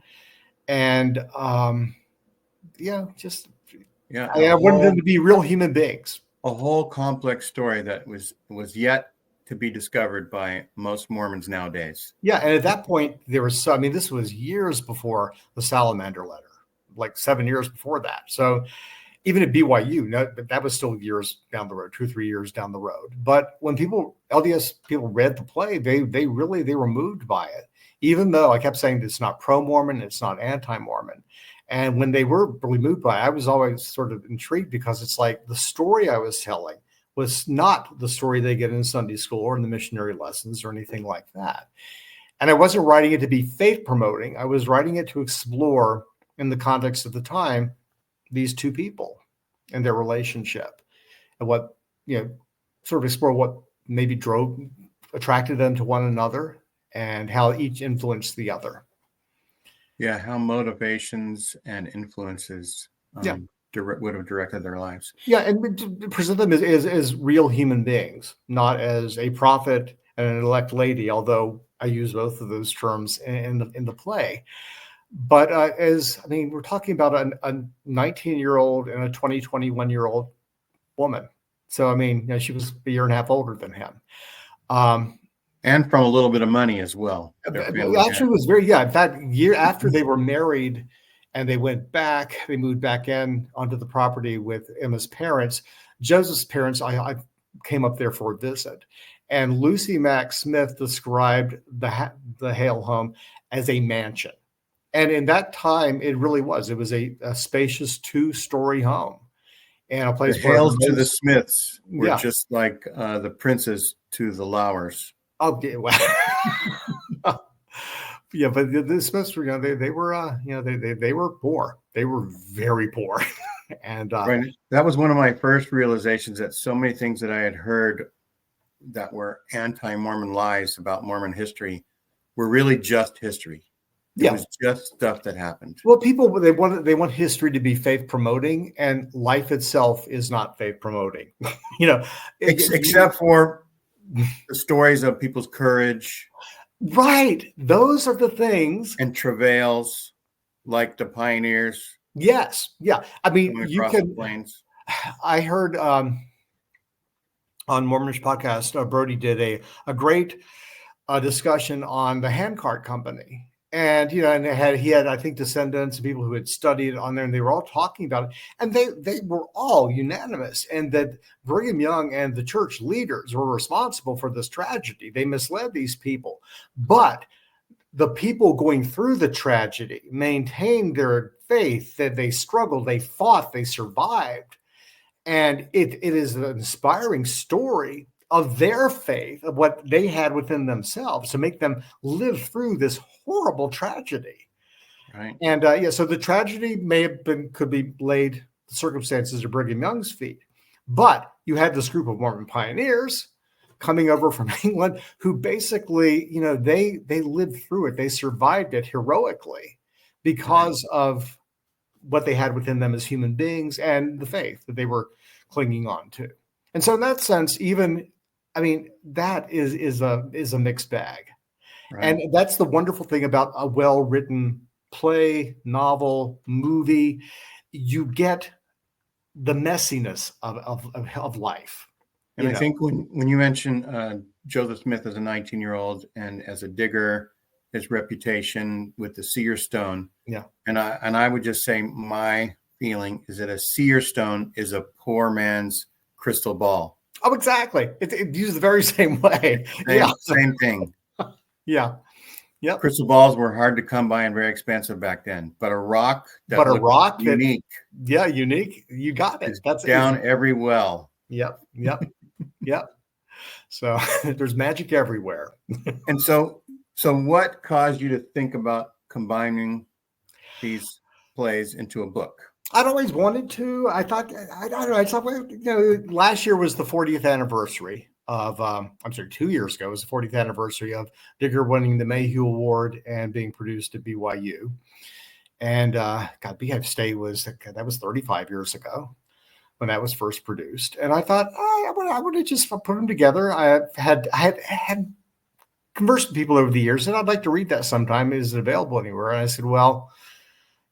And I wanted them to be real human beings. A whole complex story that was yet to be discovered by most Mormons nowadays. Yeah, and at that point, this was years before the Salamander letter, like 7 years before that. So even at BYU, that was still years down the road, 2-3 years down the road. But when LDS people read the play, they were moved by it, even though I kept saying it's not pro-Mormon, it's not anti-Mormon. And when they were really moved by it, I was always sort of intrigued because it's like the story I was telling was not the story they get in Sunday school or in the missionary lessons or anything like that. And I wasn't writing it to be faith promoting. I was writing it to explore, in the context of the time, these two people and their relationship and what, sort of explore what maybe attracted them to one another and how each influenced the other. Yeah, how motivations and influences would have directed their lives. Yeah, and present them as real human beings, not as a prophet and an elect lady, although I use both of those terms in the play. But we're talking about a 19-year-old and a 21-year-old woman. So, she was a year and a half older than him. And from a little bit of money as well. Actually, it was in fact, year after they were married and they moved back in onto the property with Emma's parents, Joseph's parents, I came up there for a visit. And Lucy Mack Smith described the Hale home as a mansion. And in that time, it really was. It was a spacious 2-story home and a place The where Hales to the Smiths were yeah. just like the Princes to the Lauers. Oh, yeah, well, yeah, but the Smiths were, they were, they were poor. They were very poor, and Right. That was one of my first realizations that so many things that I had heard that were anti-Mormon lies about Mormon history were really just history. It was just stuff that happened. Well, people they want history to be faith promoting, and life itself is not faith promoting. Except for the stories of people's courage, right? Those are the things and travails, like the pioneers. Yes, yeah. I mean, you can. The plains. I heard on Mormonish podcast, Brodie did a great discussion on the handcart company. And and he had I think descendants of people who had studied on there, and they were all talking about it, and they were all unanimous, and that Brigham Young and the church leaders were responsible for this tragedy. They misled these people, but the people going through the tragedy maintained their faith, that they struggled, they fought, they survived, and it is an inspiring story of their faith, of what they had within themselves to make them live through this horrible tragedy. Right. And so the tragedy could be laid the circumstances of Brigham Young's feet, but you had this group of Mormon pioneers coming over from England who basically, they lived through it. They survived it heroically because of what they had within them as human beings and the faith that they were clinging on to. And so in that sense, that is a mixed bag. Right. And that's the wonderful thing about a well-written play, novel, movie. You get the messiness of life. And I think when you mention Joseph Smith as a 19-year-old and as a digger, his reputation with the seer stone. Yeah. And I would just say my feeling is that a seer stone is a poor man's crystal ball. Oh, exactly. It used the very same way. Same thing. Yeah. Yep. Crystal balls were hard to come by and very expensive back then. But a rock unique. Unique. You got it. That's down every well. Yep. So there's magic everywhere. And so what caused you to think about combining these plays into a book? I'd always wanted to. I thought, I don't know. I thought, last year was the 40th anniversary of, 2 years ago was the 40th anniversary of Digger winning the Mayhew Award and being produced at BYU. And Beehive State that was 35 years ago when that was first produced. And I thought, I would have just put them together. I had conversed with people over the years, and I'd like to read that sometime. Is it available anywhere? And I said, well,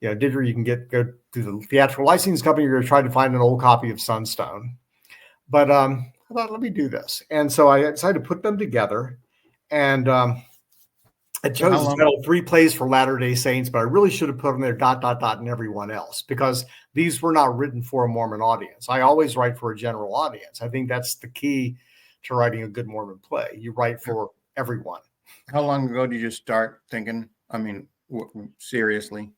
Digger, you can go to the theatrical licensing company. You're going to try to find an old copy of Sunstone. But I thought, let me do this. And so I decided to put them together. And I chose to title 3 Plays for Latter-day Saints, but I really should have put them there ... and everyone else, because these were not written for a Mormon audience. I always write for a general audience. I think that's the key to writing a good Mormon play. You write for everyone. How long ago did you start thinking? Seriously?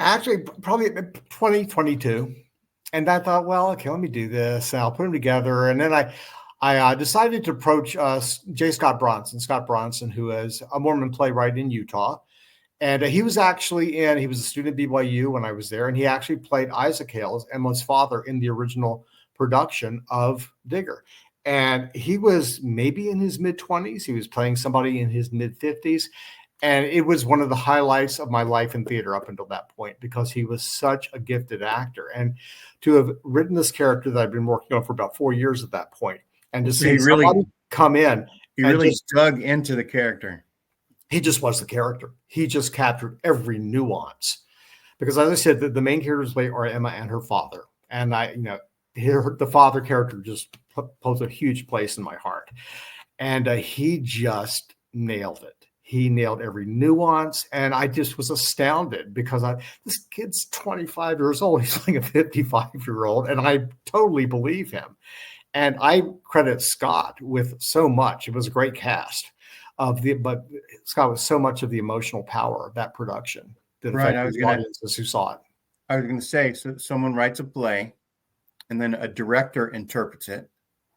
Actually, probably 2022. And I thought, well, okay, let me do this. And I'll put them together. And then I decided to approach J. Scott Bronson, who is a Mormon playwright in Utah. And he was he was a student at BYU when I was there. And he actually played Isaac Hales, Emma's father, in the original production of Digger. And he was maybe in his mid-20s. He was playing somebody in his mid-50s. And it was one of the highlights of my life in theater up until that point, because he was such a gifted actor. And to have written this character that I've been working on for about 4 years at that point, and to see somebody come in. He really dug into the character. He just was the character. He just captured every nuance. Because as I said, the main characters are Emma and her father. And the father character just holds a huge place in my heart. And he just nailed it. He nailed every nuance, and I just was astounded because this kid's 25 years old. He's like a 55-year-old, and I totally believe him. And I credit Scott with so much. It was a great cast but Scott was so much of the emotional power of that production. that Right. affected the audiences who saw it. I was going to say, so someone writes a play, and then a director interprets it,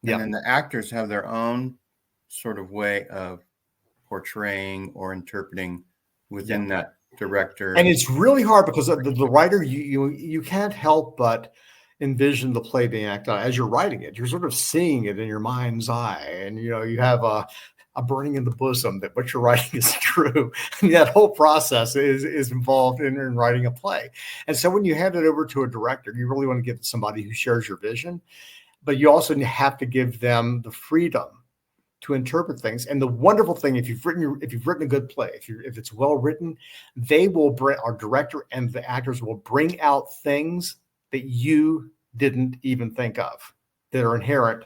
and then the actors have their own sort of way of portraying or interpreting within that director. And it's really hard because the writer, you can't help but envision the play being acted out as you're writing it. You're sort of seeing it in your mind's eye, and you have a burning in the bosom that what you're writing is true. And that whole process is involved in writing a play. And so when you hand it over to a director, you really want to give it to somebody who shares your vision, but you also have to give them the freedom to interpret things. And the wonderful thing, if you've written a good play, if it's well written, our director and the actors will bring out things that you didn't even think of that are inherent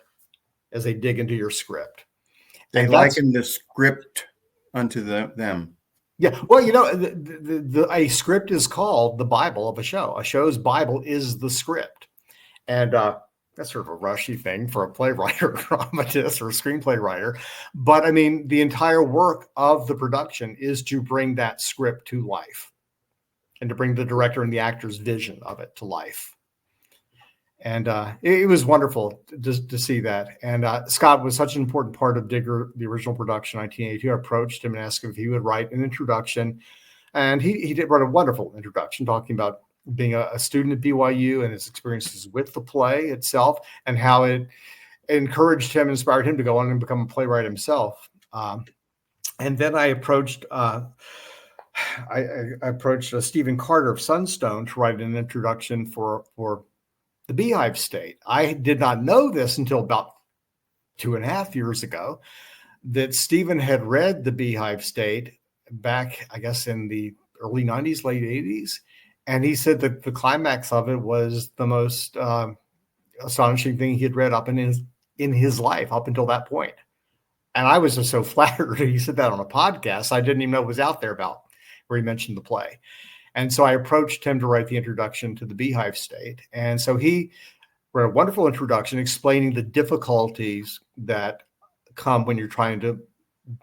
as they dig into your script. They liken the script unto them. Yeah. Well, a script is called the Bible of a show. A show's Bible is the script. And that's sort of a rushy thing for a playwright or dramatist or a screenplay writer. But I mean, the entire work of the production is to bring that script to life and to bring the director and the actor's vision of it to life. And it was wonderful to see that. And Scott was such an important part of Digger, the original production, 1982. I approached him and asked him if he would write an introduction. And he did write a wonderful introduction talking about being a student at BYU and his experiences with the play itself and how it encouraged him, inspired him to go on and become a playwright himself. And then I approached Stephen Carter of Sunstone to write an introduction for the Beehive State. I did not know this until about 2.5 years ago, that Stephen had read the Beehive State back, I guess, in the early 90s, late 80s. And he said that the climax of it was the most astonishing thing he had read up in his life up until that point. And I was just so flattered. He said that on a podcast I didn't even know it was out there about, where he mentioned the play. And so I approached him to write the introduction to the Beehive State. And so he wrote a wonderful introduction explaining the difficulties that come when you're trying to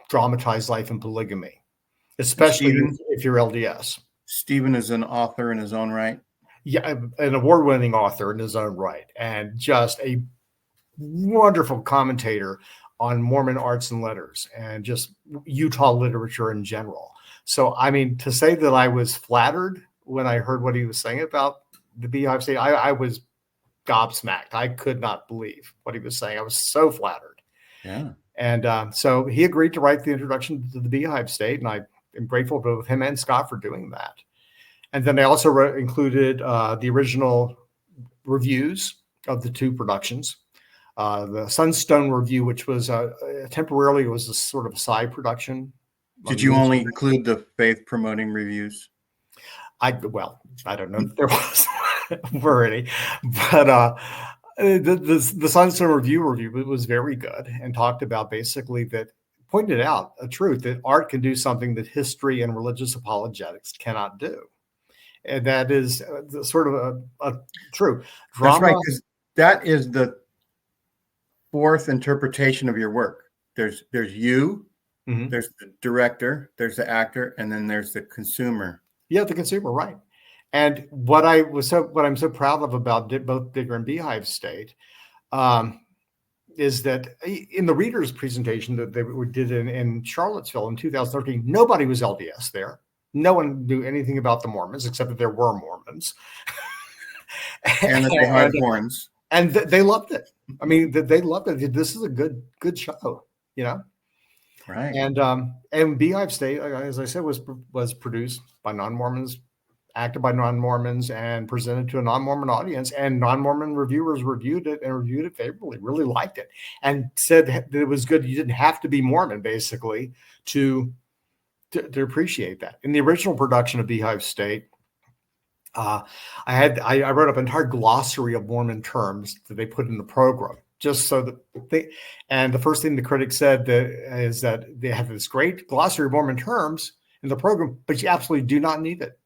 dramatize life in polygamy, especially if you're LDS. Stephen is an author in his own right. Yeah, an award-winning author in his own right, and just a wonderful commentator on Mormon arts and letters and just Utah literature in general. So, I mean, to say that I was flattered when I heard what he was saying about the Beehive State, I was gobsmacked. I could not believe what he was saying. I was so flattered. Yeah. And so he agreed to write the introduction to the Beehive State, and I am grateful to him and Scott for doing that. And then I also included the original reviews of the two productions. The Sunstone review, which was temporarily, it was a sort of a side production. Did you only include the faith promoting reviews? I don't know if there were any, but the Sunstone review was very good and talked about basically that, pointed out a truth that art can do something that history and religious apologetics cannot do. And that is sort of a true drama. That's right, because that is the fourth interpretation of your work. There's you, mm-hmm. There's the director, there's the actor, and then there's the consumer. Yeah, the consumer, right. And what I'm so proud of about both Digger and Beehive State is that in the readers' presentation that they did in Charlottesville in 2013, nobody was LDS there. No one knew anything about the Mormons except that there were Mormons. And that they had horns. And they loved it. I mean, they loved it. This is a good show, you know? Right. And Beehive State, as I said, was produced by non-Mormons, acted by non-Mormons, and presented to a non-Mormon audience. And non-Mormon reviewers reviewed it favorably, really liked it, and said that it was good. You didn't have to be Mormon, basically, to appreciate that. In the original production of Beehive State, I wrote up an entire glossary of Mormon terms that they put in the program, just so that and the first thing the critics said is that they have this great glossary of Mormon terms in the program, but you absolutely do not need it.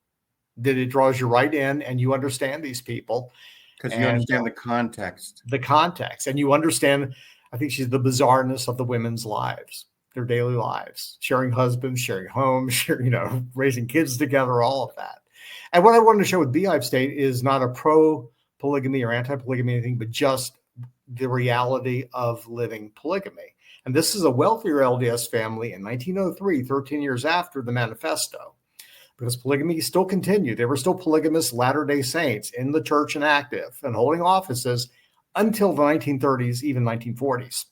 That it draws you right in and you understand these people. Because you understand the context. The context. And you understand, I think, the bizarreness of the women's lives. their daily lives, sharing husbands, sharing homes, raising kids together, all of that. And what I wanted to show with Beehive State is not a pro-polygamy or anti-polygamy anything, but just the reality of living polygamy. And this is a wealthier LDS family in 1903, 13 years after the manifesto, because polygamy still continued. They were still polygamous Latter-day Saints in the church and active and holding offices until the 1930s, even 1940s.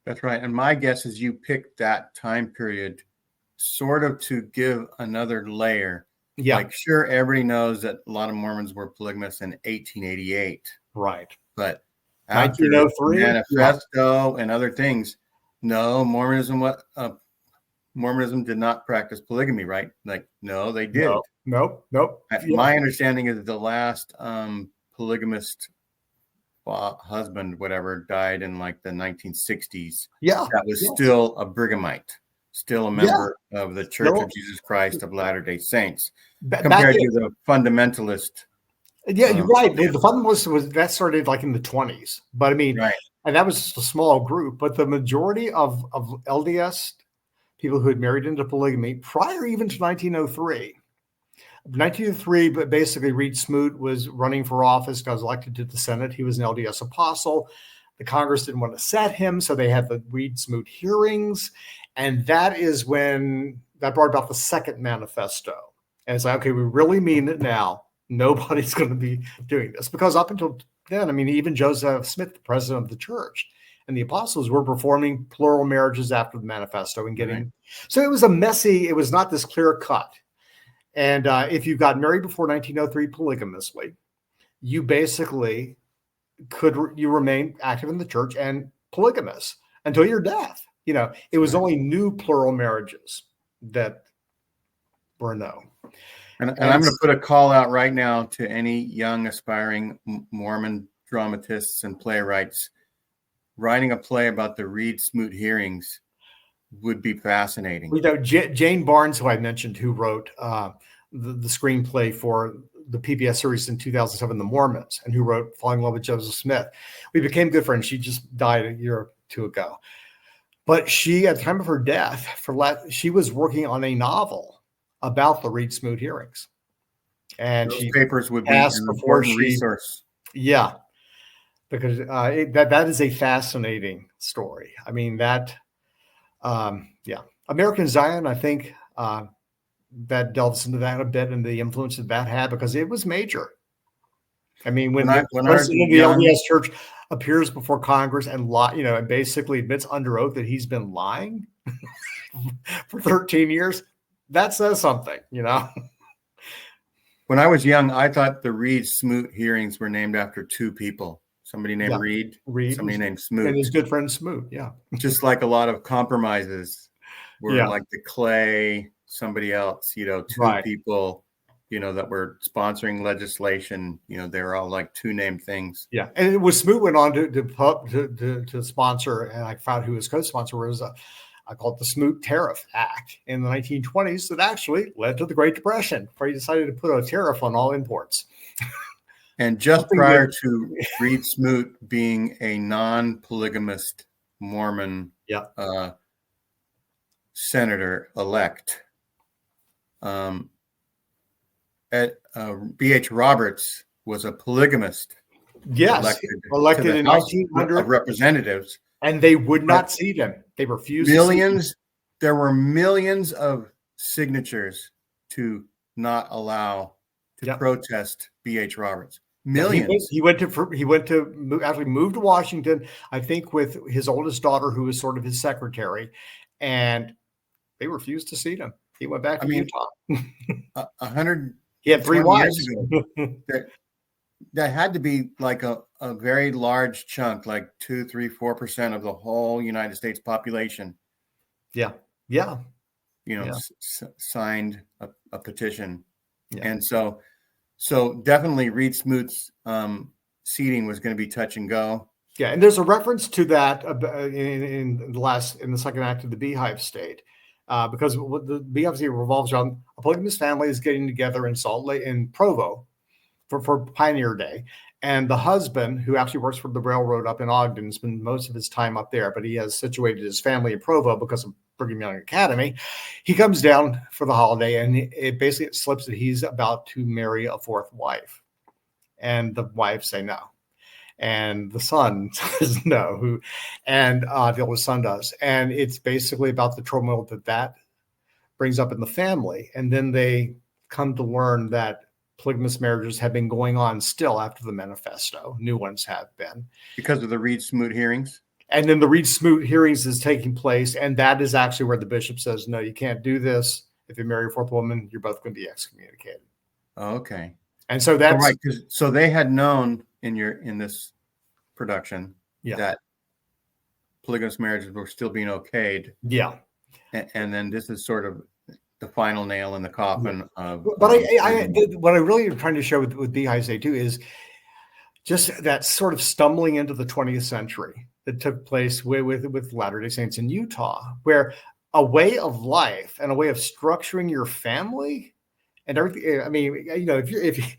That's right. And my guess is you picked that time period sort of to give another layer. Yeah. Like, sure, everybody knows that a lot of Mormons were polygamous in 1888. Right. But after 1903, manifesto and other things, no, Mormonism did not practice polygamy, right? Like, no, they did. Nope. My understanding is that the last polygamist husband, whatever, died in like the 1960s. Yeah. That was still a Brigamite, still a member of the Church of Jesus Christ of Latter-day Saints, compared to the fundamentalist. Yeah, you're right. The fundamentalist that started like in the 20s. But I mean, right. And that was just a small group. But the majority of LDS people who had married into polygamy prior even to 1903. 1903, but basically Reed Smoot was running for office, got elected to the Senate. He was an LDS apostle. The Congress didn't want to set him, so they had the Reed Smoot hearings. And that is when that brought about the second manifesto. And it's like, okay, we really mean it now. Nobody's going to be doing this. Because up until then, I mean, even Joseph Smith, the president of the church, and the apostles were performing plural marriages after the manifesto and getting. Right. So it was it was not this clear cut. And if you got married before 1903 polygamously, you basically you remain active in the church and polygamous until your death. It was only new plural marriages that were no. And I'm going to put a call out right now to any young aspiring Mormon dramatists and playwrights. Writing a play about the Reed Smoot hearings would be fascinating. Jane Barnes, who I mentioned, who wrote the screenplay for the PBS series in 2007, The Mormons, and who wrote Falling in Love with Joseph Smith. We became good friends. She just died a year or two ago. But she, at the time of her death, she was working on a novel about the Reed Smoot hearings. And those papers would be an important resource. Yeah, because that is a fascinating story. I mean, American Zion, I think that delves into that a bit and the influence that had, because it was major. I mean, when the president of the LDS Church appears before Congress and and basically admits under oath that he's been lying for 13 years, that says something, When I was young, I thought the Reed Smoot hearings were named after two people. Somebody named Reed, somebody named Smoot. And his good friend Smoot, yeah. Just like a lot of compromises were like the Clay, somebody else, two people, that were sponsoring legislation. They were all like two named things. Yeah. And it was Smoot went on to sponsor, and I found who his co-sponsor was, I call it the Smoot Tariff Act in the 1920s that actually led to the Great Depression, where he decided to put a tariff on all imports. And just prior to Reed Smoot being a non-polygamist Mormon senator-elect, B.H. Roberts was a polygamist. Yes, elected in 1900 of Representatives. And they would not seat him. They refused. There were millions of signatures to not allow to protest B.H. Roberts. Millions. He went to actually moved to Washington, I think, with his oldest daughter, who was sort of his secretary, and they refused to seat him. He went back to Utah. 100. He had 3 wives. That had to be like a very large chunk, like 2, 3, 4% of the whole United States population. Yeah. Signed a petition. Yeah. And so definitely Reed Smoot's seating was going to be touch and go. Yeah. And there's a reference to that in the second act of the Beehive State. Because the Beehive State revolves around a polygamous family is getting together in Salt Lake, in Provo, for Pioneer Day, And the husband, who actually works for the railroad up in Ogden, spends most of his time up there, but he has situated his family in Provo because of Brigham Young Academy. He comes down for the holiday, and it slips that he's about to marry a fourth wife. And the wife say no. And the son says no, and the oldest son does. And it's basically about the turmoil that brings up in the family. And then they come to learn that polygamous marriages have been going on still after the manifesto. New ones have been. Because of the Reed-Smoot hearings? And then the Reed-Smoot hearings is taking place. And that is actually where the bishop says, no, you can't do this. If you marry a fourth woman, you're both going to be excommunicated. Oh, okay. And so that's right. So they had known in this production that polygamous marriages were still being okayed. Yeah. And then this is sort of the final nail in the coffin of. But what I really am trying to show with Beehive's Day too is just that sort of stumbling into the 20th century that took place with Latter-day Saints in Utah, where a way of life and a way of structuring your family and everything. I mean, if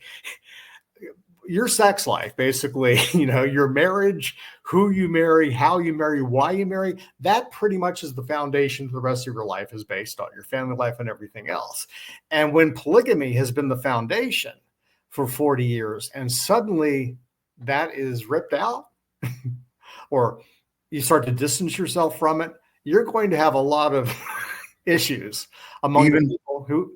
your sex life, basically, your marriage, who you marry, how you marry, why you marry, that pretty much is the foundation for the rest of your life is based on your family life and everything else. And when polygamy has been the foundation for 40 years and suddenly that is ripped out or you start to distance yourself from it, you're going to have a lot of issues among the people who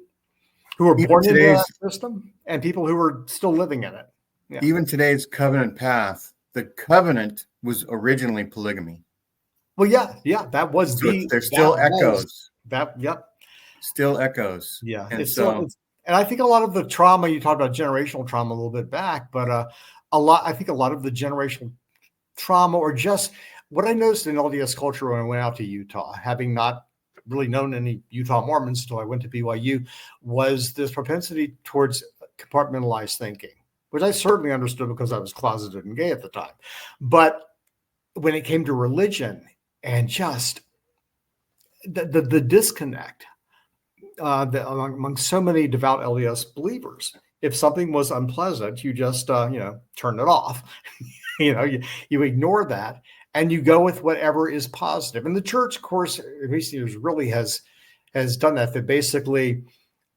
are born into that system and people who are still living in it. Yeah. Even today's covenant path, the covenant was originally polygamy. Well, yeah, that was there's still echoes. Still echoes. Yeah, and I think a lot of the trauma you talked about generational trauma a little bit back, but I think a lot of the generational trauma or just what I noticed in LDS culture when I went out to Utah, having not really known any Utah Mormons until I went to BYU, was this propensity towards compartmentalized thinking, which I certainly understood because I was closeted and gay at the time. But when it came to religion and just the disconnect among so many devout LDS believers, if something was unpleasant, you just turn it off. You ignore that and you go with whatever is positive. And the church, of course, in recent years really has done that. That basically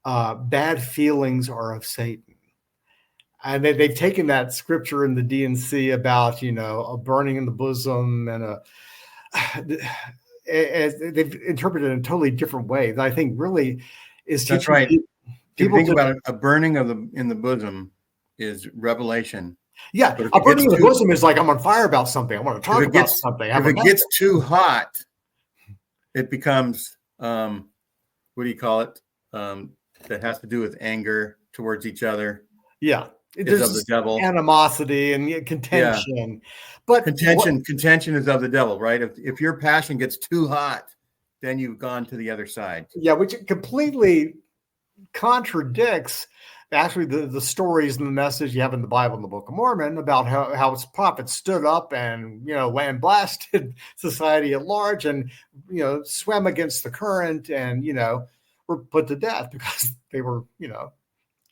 bad feelings are of Satan. And they've taken that scripture in the D&C about, a burning in the bosom and they've interpreted it in a totally different way that I think really is. That's right. If you think about it, a burning in the bosom is revelation. Yeah. A burning in the bosom is like, I'm on fire about something. I want to talk about something. If it gets too hot, it becomes, what do you call it? That has to do with anger towards each other. Yeah. Is of the devil. Animosity and contention. Yeah. But contention is of the devil, right? If your passion gets too hot, then you've gone to the other side. Yeah, which completely contradicts actually the stories and the message you have in the Bible in the Book of Mormon about how its prophets stood up and land blasted society at large and swam against the current and were put to death because they were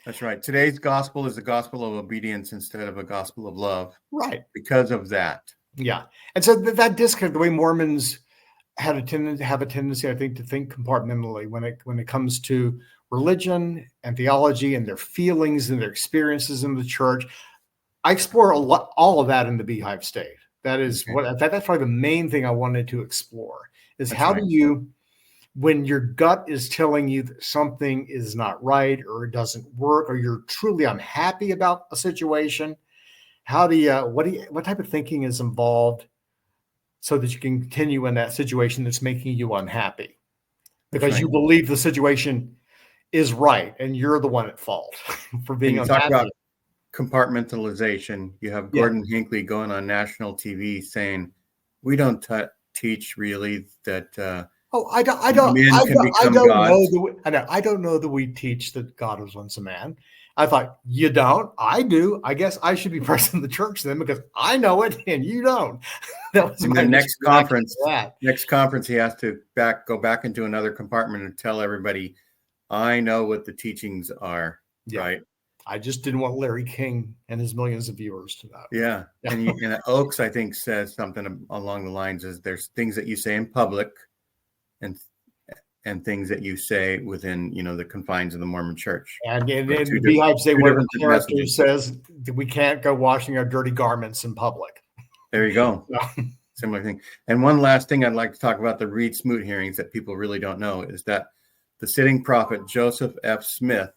That's right. Today's gospel is a gospel of obedience instead of a gospel of love. Right. Because of that. Yeah. And so that disconnect, the way Mormons have a tendency, I think, to think compartmentally when it comes to religion and theology and their feelings and their experiences in the church. I explore all of that in the Beehive State. That is that's probably the main thing I wanted to explore is how do you, when your gut is telling you that something is not right or it doesn't work or you're truly unhappy about a situation, what type of thinking is involved so that you can continue in that situation that's making you unhappy because you believe the situation is right and you're the one at fault for being unhappy. Talk about compartmentalization. You have Gordon Hinckley going on national TV saying, we don't teach really that I don't know that we teach that God was once a man. I thought, you don't? I do. I guess I should be president of the church then because I know it and you don't. That was my next conference. Next conference, he has to go back into another compartment and tell everybody, I know what the teachings are. Yeah. Right. I just didn't want Larry King and his millions of viewers to know. Yeah. And Oakes, I think, says something along the lines is there's things that you say in public and things that you say within, the confines of the Mormon church. And the Beehive say one of the characters messages. says we can't go washing our dirty garments in public. There you go. Similar thing. And one last thing I'd like to talk about the Reed Smoot hearings that people really don't know is that the sitting prophet Joseph F. Smith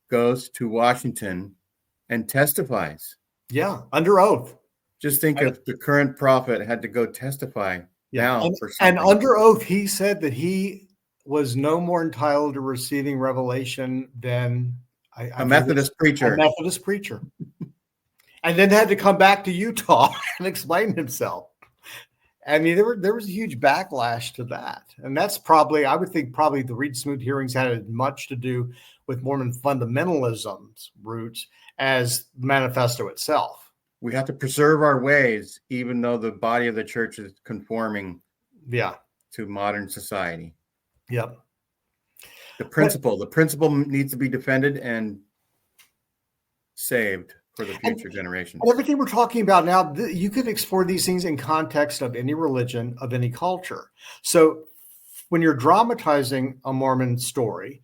goes to Washington and testifies. Yeah, under oath. Just think if the current prophet had to go testify now for something. And under oath, he said that he was no more entitled to receiving revelation than a Methodist preacher. A Methodist preacher. And then had to come back to Utah and explain himself. I mean, there was a huge backlash to that. And that's I would think the Reed Smoot hearings had as much to do with Mormon fundamentalism's roots as the manifesto itself. We have to preserve our ways, even though the body of the church is conforming to modern society. Yep. The principle needs to be defended and saved for the future generations. Everything we're talking about now, you can explore these things in context of any religion, of any culture. So when you're dramatizing a Mormon story,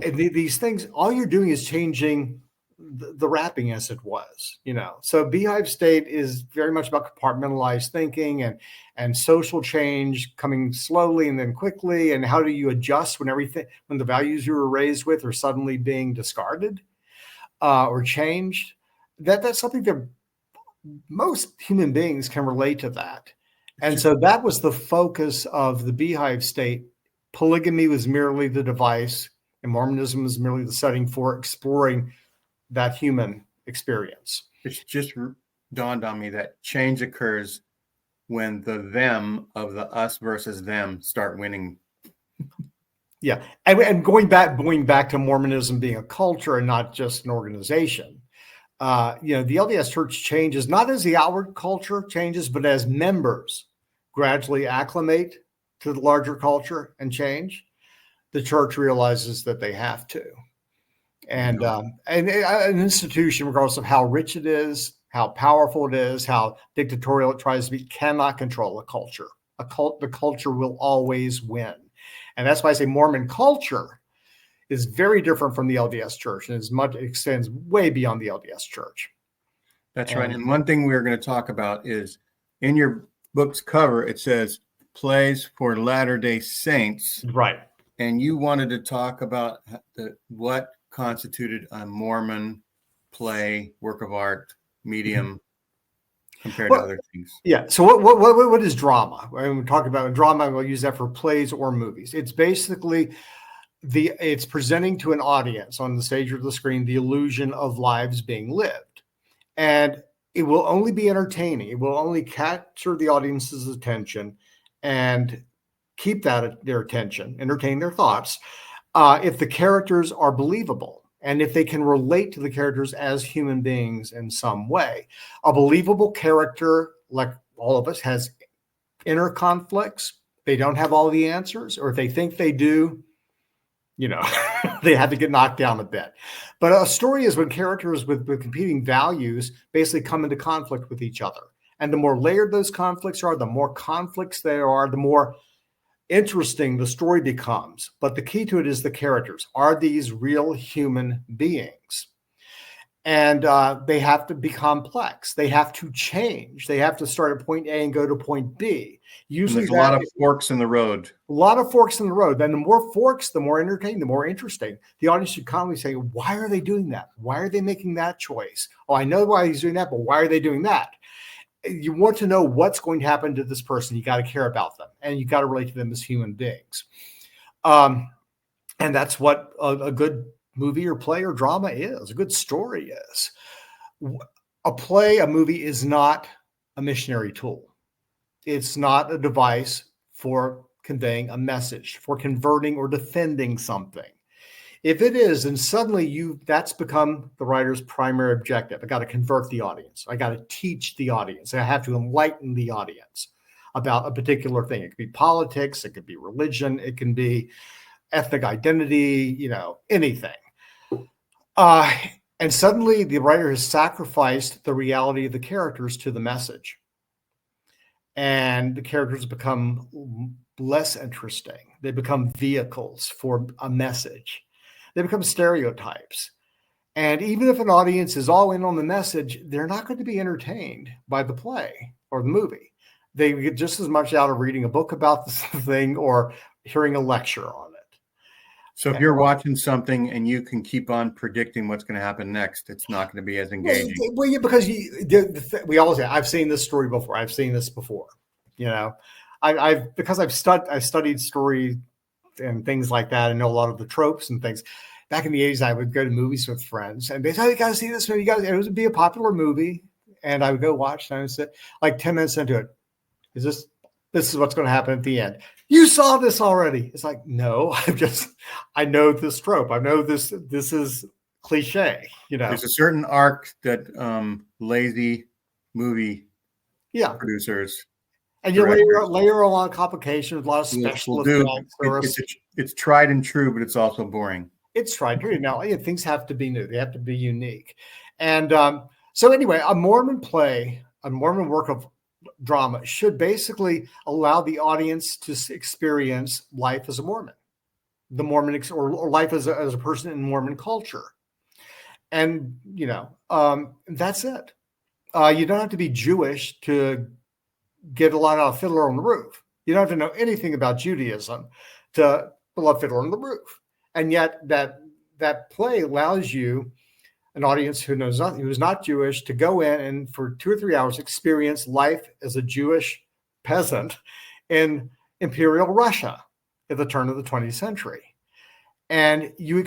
these things, all you're doing is changing the wrapping as it was, So Beehive State is very much about compartmentalized thinking and social change coming slowly and then quickly. And how do you adjust when the values you were raised with are suddenly being discarded or changed? That's something that most human beings can relate to that. And so that was the focus of the Beehive State. Polygamy was merely the device, and Mormonism was merely the setting for exploring that human experience. It's just dawned on me that change occurs when the them of the us versus them start winning. Yeah. And going back to Mormonism being a culture and not just an organization, the LDS Church changes not as the outward culture changes, but as members gradually acclimate to the larger culture and change, the church realizes that they have to. And an institution, regardless of how rich it is, how powerful it is, how dictatorial it tries to be, cannot control a culture. The culture will always win. And that's why I say Mormon culture is very different from the LDS Church, and extends way beyond the LDS Church. That's right. And one thing we're going to talk about is in your book's cover, it says Plays for Latter-day Saints. Right. And you wanted to talk about what constituted a Mormon play, work of art, medium compared to other things. Yeah. So what is drama? When we talk about drama, we'll use that for plays or movies. It's basically it's presenting to an audience on the stage or the screen the illusion of lives being lived. And it will only be entertaining. It will only capture the audience's attention and keep their attention, entertain their thoughts, if the characters are believable and if they can relate to the characters as human beings in some way. A believable character, like all of us, has inner conflicts. They don't have all the answers, or if they think they do, they have to get knocked down a bit. But a story is when characters with competing values basically come into conflict with each other. And the more layered those conflicts are, the more conflicts there are, the more interesting the story becomes. But the key to it is the characters. Are these real human beings? And they have to be complex. They have to change. They have to start at point A and go to point B. Usually there's a lot of forks in the road. A lot of forks in the road. Then the more forks, the more entertaining, the more interesting. The audience should constantly say, why are they doing that? Why are they making that choice? Oh, I know why he's doing that, but why are they doing that? You want to know what's going to happen to this person. You got to care about them, and you got to relate to them as human beings. And that's what a good movie or play or drama is. A good story is. A play, a movie is not a missionary tool. It's not a device for conveying a message, for converting or defending something. If it is, then suddenly that's become the writer's primary objective. I got to convert the audience. I got to teach the audience. I have to enlighten the audience about a particular thing. It could be politics. It could be religion. It can be ethnic identity, anything. And suddenly the writer has sacrificed the reality of the characters to the message. And the characters become less interesting. They become vehicles for a message. They become stereotypes. And even if an audience is all in on the message, they're not going to be entertained by the play or the movie. They get just as much out of reading a book about this thing or hearing a lecture on it. So if you're watching something and you can keep on predicting what's going to happen next, it's not going to be as engaging. Well, yeah, because we always say, I've seen this story before. I've seen this before. You know, I've studied story and things like that. I know a lot of the tropes and things. Back in the 80s, I would go to movies with friends and they'd say, oh, you got to see this movie. It would be a popular movie. And I would go watch and I would sit like 10 minutes into it. This is what's going to happen at the end. You saw this already. It's like, no, I know this trope. I know this is cliche, you know. There's a certain arc that lazy movie producers. And you layer a lot of complications, a lot of special effects. It's tried and true, but it's also boring. It's tried and true. Now, things have to be new. They have to be unique. And so anyway, a Mormon play, a Mormon work of drama should basically allow the audience to experience life as a Mormon, the Mormon or life as a person in Mormon culture. And, you know, that's it. You don't have to be Jewish to get a lot out of Fiddler on the Roof. You don't have to know anything about Judaism to love Fiddler on the Roof. And yet that play allows you, an audience who knows nothing, who's not Jewish, to go in and for 2 or 3 hours experience life as a Jewish peasant in Imperial Russia at the turn of the 20th century. And you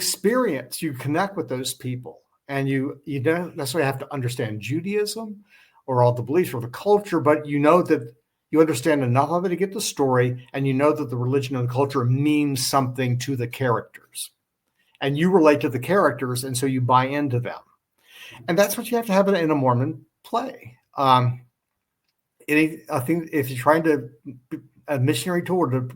connect with those people. And you don't necessarily have to understand Judaism or all the beliefs or the culture, but you know that you understand enough of it to get the story, and you know that the religion and the culture means something to the characters. And you relate to the characters, and so you buy into them. And that's what you have to have in a Mormon play. I think if you're trying to a missionary tour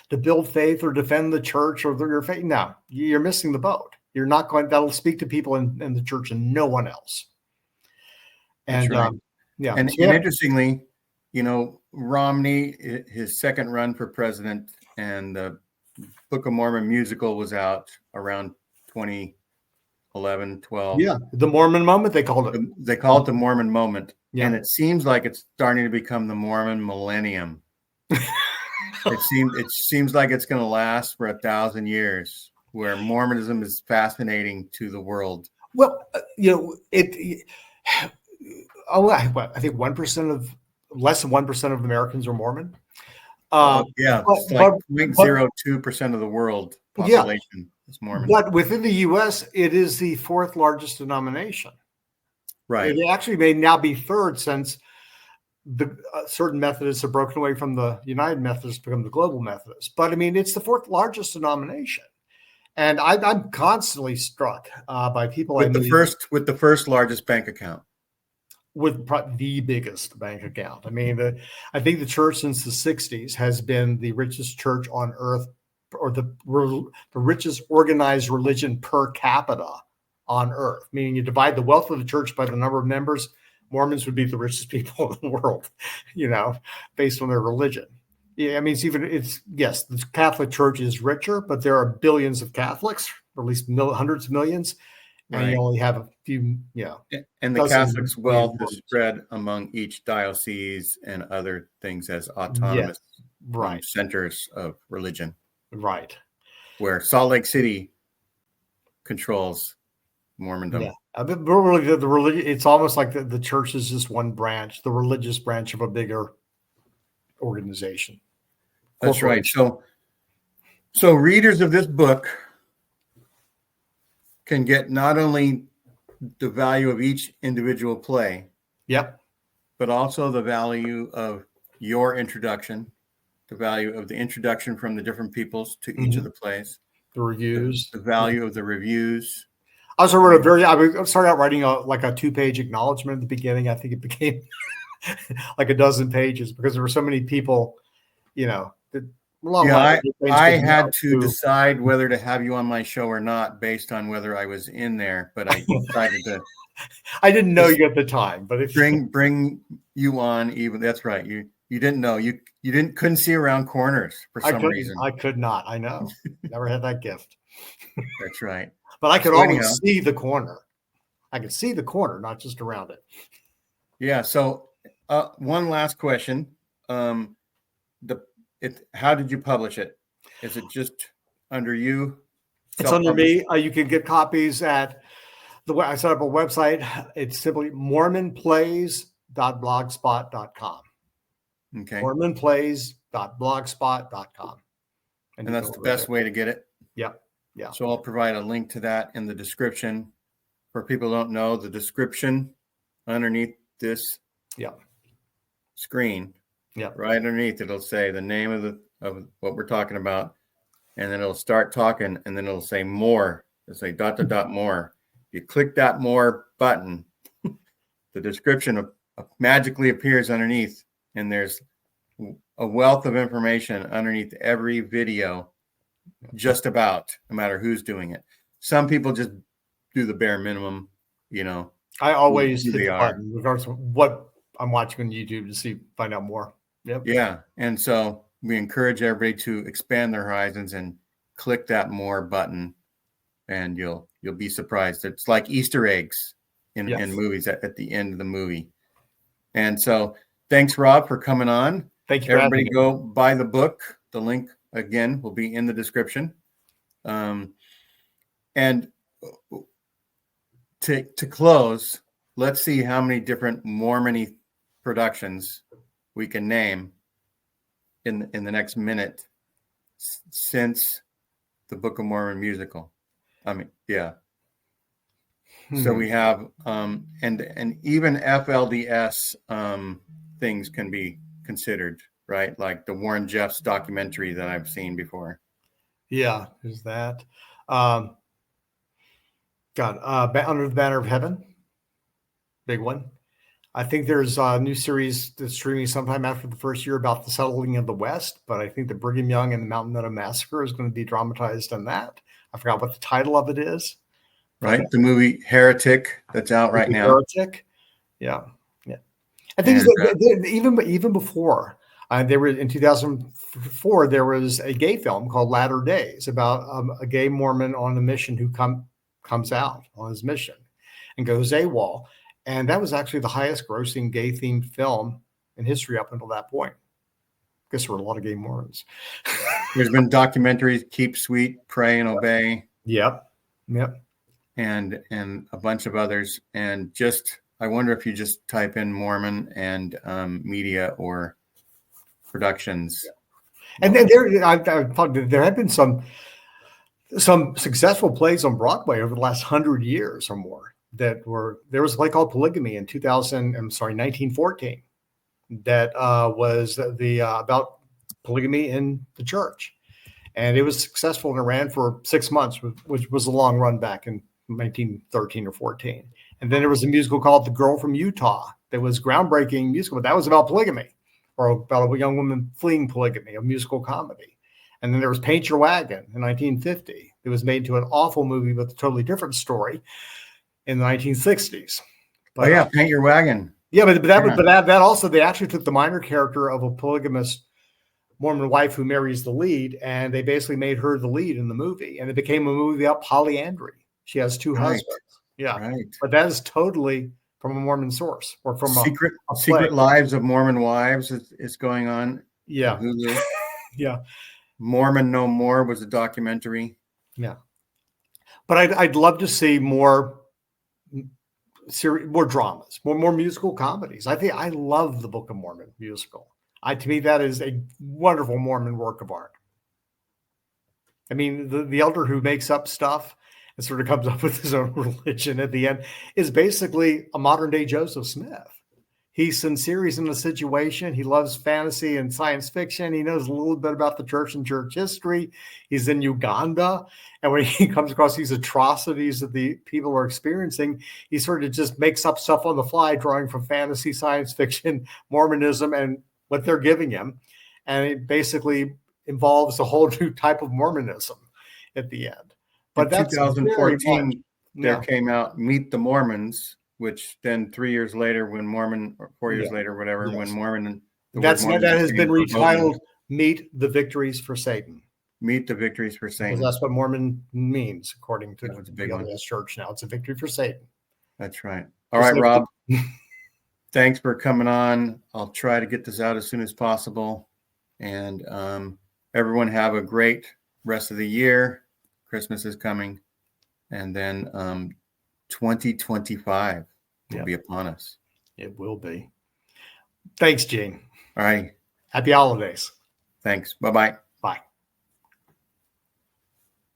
to build faith or defend the church or your faith, no, you're missing the boat. You're not going. That'll speak to people in the church and no one else. And right. And interestingly, you know, Romney, his second run for president, and the Book of Mormon musical was out around 2011, 12. Yeah, the Mormon moment, they called it. They call it the Mormon moment. Yeah. And it seems like it's starting to become the Mormon millennium. It seems like it's going to last for 1,000 years, where Mormonism is fascinating to the world. Well, you know, I think less than 1% of Americans are Mormon. It's like 0.02% of the world population is Mormon. But within the U.S., it is the 4th largest denomination. Right. It actually may now be 3rd since the certain Methodists have broken away from the United Methodists to become the Global Methodists. But I mean, it's the 4th largest denomination. And I'm constantly struck by people with the first largest bank account. With the biggest bank account. I mean, I think the church since the 60s has been the richest church on earth, or the richest organized religion per capita on earth. Meaning you divide the wealth of the church by the number of members, Mormons would be the richest people in the world, you know, based on their religion. Yeah, I mean, yes, the Catholic Church is richer, but there are billions of Catholics, or at least hundreds of millions. And right. You only have a few, And the Catholics' wealth is spread among each diocese and other things as autonomous centers of religion. Right. Where Salt Lake City controls Mormondom. Yeah. But really, the religion, it's almost like the church is just one branch, the religious branch of a bigger organization. That's right. So readers of this book can get not only the value of each individual play, but also the value of your introduction, the value of the introduction from the different peoples to each of the plays, the reviews, the value of the reviews. I also wrote I started out writing a 2-page acknowledgement at the beginning. I think it became like a dozen pages because there were so many people, you know, that Yeah, I had to decide whether to have you on my show or not based on whether I was in there, but I decided to. I didn't know you at the time, but if bring you on, even that's right. You didn't know you couldn't see around corners for some reason. I could not. I know. Never had that gift. That's right. But I could always see the corner. I could see the corner, not just around it. Yeah. So one last question. How did you publish it? Is it just under you? It's under me. You can get copies at I set up a website. It's simply mormonplays.blogspot.com. Okay. mormonplays.blogspot.com. And that's the best way to get it? Yeah. Yeah. So I'll provide a link to that in the description. For people who don't know, the description underneath this screen, right underneath it'll say the name of what we're talking about, and then it'll start talking, and then it'll say more. It'll say ... more. You click that more button, the description magically appears underneath, and there's a wealth of information underneath every video, just about, no matter who's doing it. Some people just do the bare minimum, I always hit the button, regardless of what I'm watching on YouTube, to find out more. Yep. Yeah. And so we encourage everybody to expand their horizons and click that more button, and you'll be surprised. It's like Easter eggs in movies at the end of the movie. And so thanks, Rob, for coming on. Thank you. Everybody go buy the book. The link again will be in the description. And to close, let's see how many different Mormon productions we can name in the next minute since the Book of Mormon musical. So we have and even FLDS things can be considered, right? Like the Warren Jeffs documentary that I've seen before. Yeah, there's that. Under the Banner of Heaven, big one. I think there's a new series that's streaming sometime after the first year about the settling of the West, but I think the Brigham Young and the Mountain Meadow Massacre is going to be dramatized in that. I forgot what the title of it is. Right, the movie Heretic that's out right now. Heretic, yeah. I think even before they were in 2004, there was a gay film called Latter Days about a gay Mormon on a mission who comes out on his mission and goes AWOL. And that was actually the highest grossing gay themed film in history up until that point. I guess there were a lot of gay Mormons. There's been documentaries, Keep Sweet, Pray and Obey. Yep. And a bunch of others. And I wonder if you just type in Mormon and media or productions. And then there have been some successful plays on Broadway over the last 100 years or more. There was a play called Polygamy in 1914 that was about polygamy in the church, and it was successful and it ran for 6 months, which was a long run back in 1913 or 14. And then there was a musical called The Girl from Utah that was groundbreaking musical, but that was about polygamy, or about a young woman fleeing polygamy, a musical comedy. And then there was Paint Your Wagon in 1950. It was made into an awful movie with a totally different story in the 1960s. But, Paint Your Wagon. Yeah, but that also, they actually took the minor character of a polygamous Mormon wife who marries the lead, and they basically made her the lead in the movie, and it became a movie about polyandry. She has two husbands. Yeah, right. But that is totally from a Mormon source, or from Secret Lives of Mormon Wives is going on. Yeah, on Hulu. Yeah. Mormon No More was a documentary. Yeah, but I'd love to see more dramas, more musical comedies. I love the Book of Mormon musical. To me, that is a wonderful Mormon work of art. I mean, the elder who makes up stuff and sort of comes up with his own religion at the end is basically a modern day Joseph Smith. He's sincere. He's in the situation. He loves fantasy and science fiction. He knows a little bit about the church and church history. He's in Uganda. And when he comes across these atrocities that the people are experiencing, he sort of just makes up stuff on the fly, drawing from fantasy, science fiction, Mormonism, and what they're giving him. And it basically involves a whole new type of Mormonism at the end. But in that's 2014, there yeah. came out Meet the Mormons, which then 3 years later, when Mormon, or 4 years later, whatever, when Mormon, the word Mormon that has been became verboten. retitled "Meet the Victories for Satan." Meet the Victories for Satan. Because that's what Mormon means, according to That was a the big one. LDS Church now. It's a victory for Satan. That's right. All right, Rob. Thanks for coming on. I'll try to get this out as soon as possible. And everyone have a great rest of the year. Christmas is coming. And then 2025 will be upon us. It will be. Thanks, Gene. All right. Happy holidays. Thanks. Bye-bye.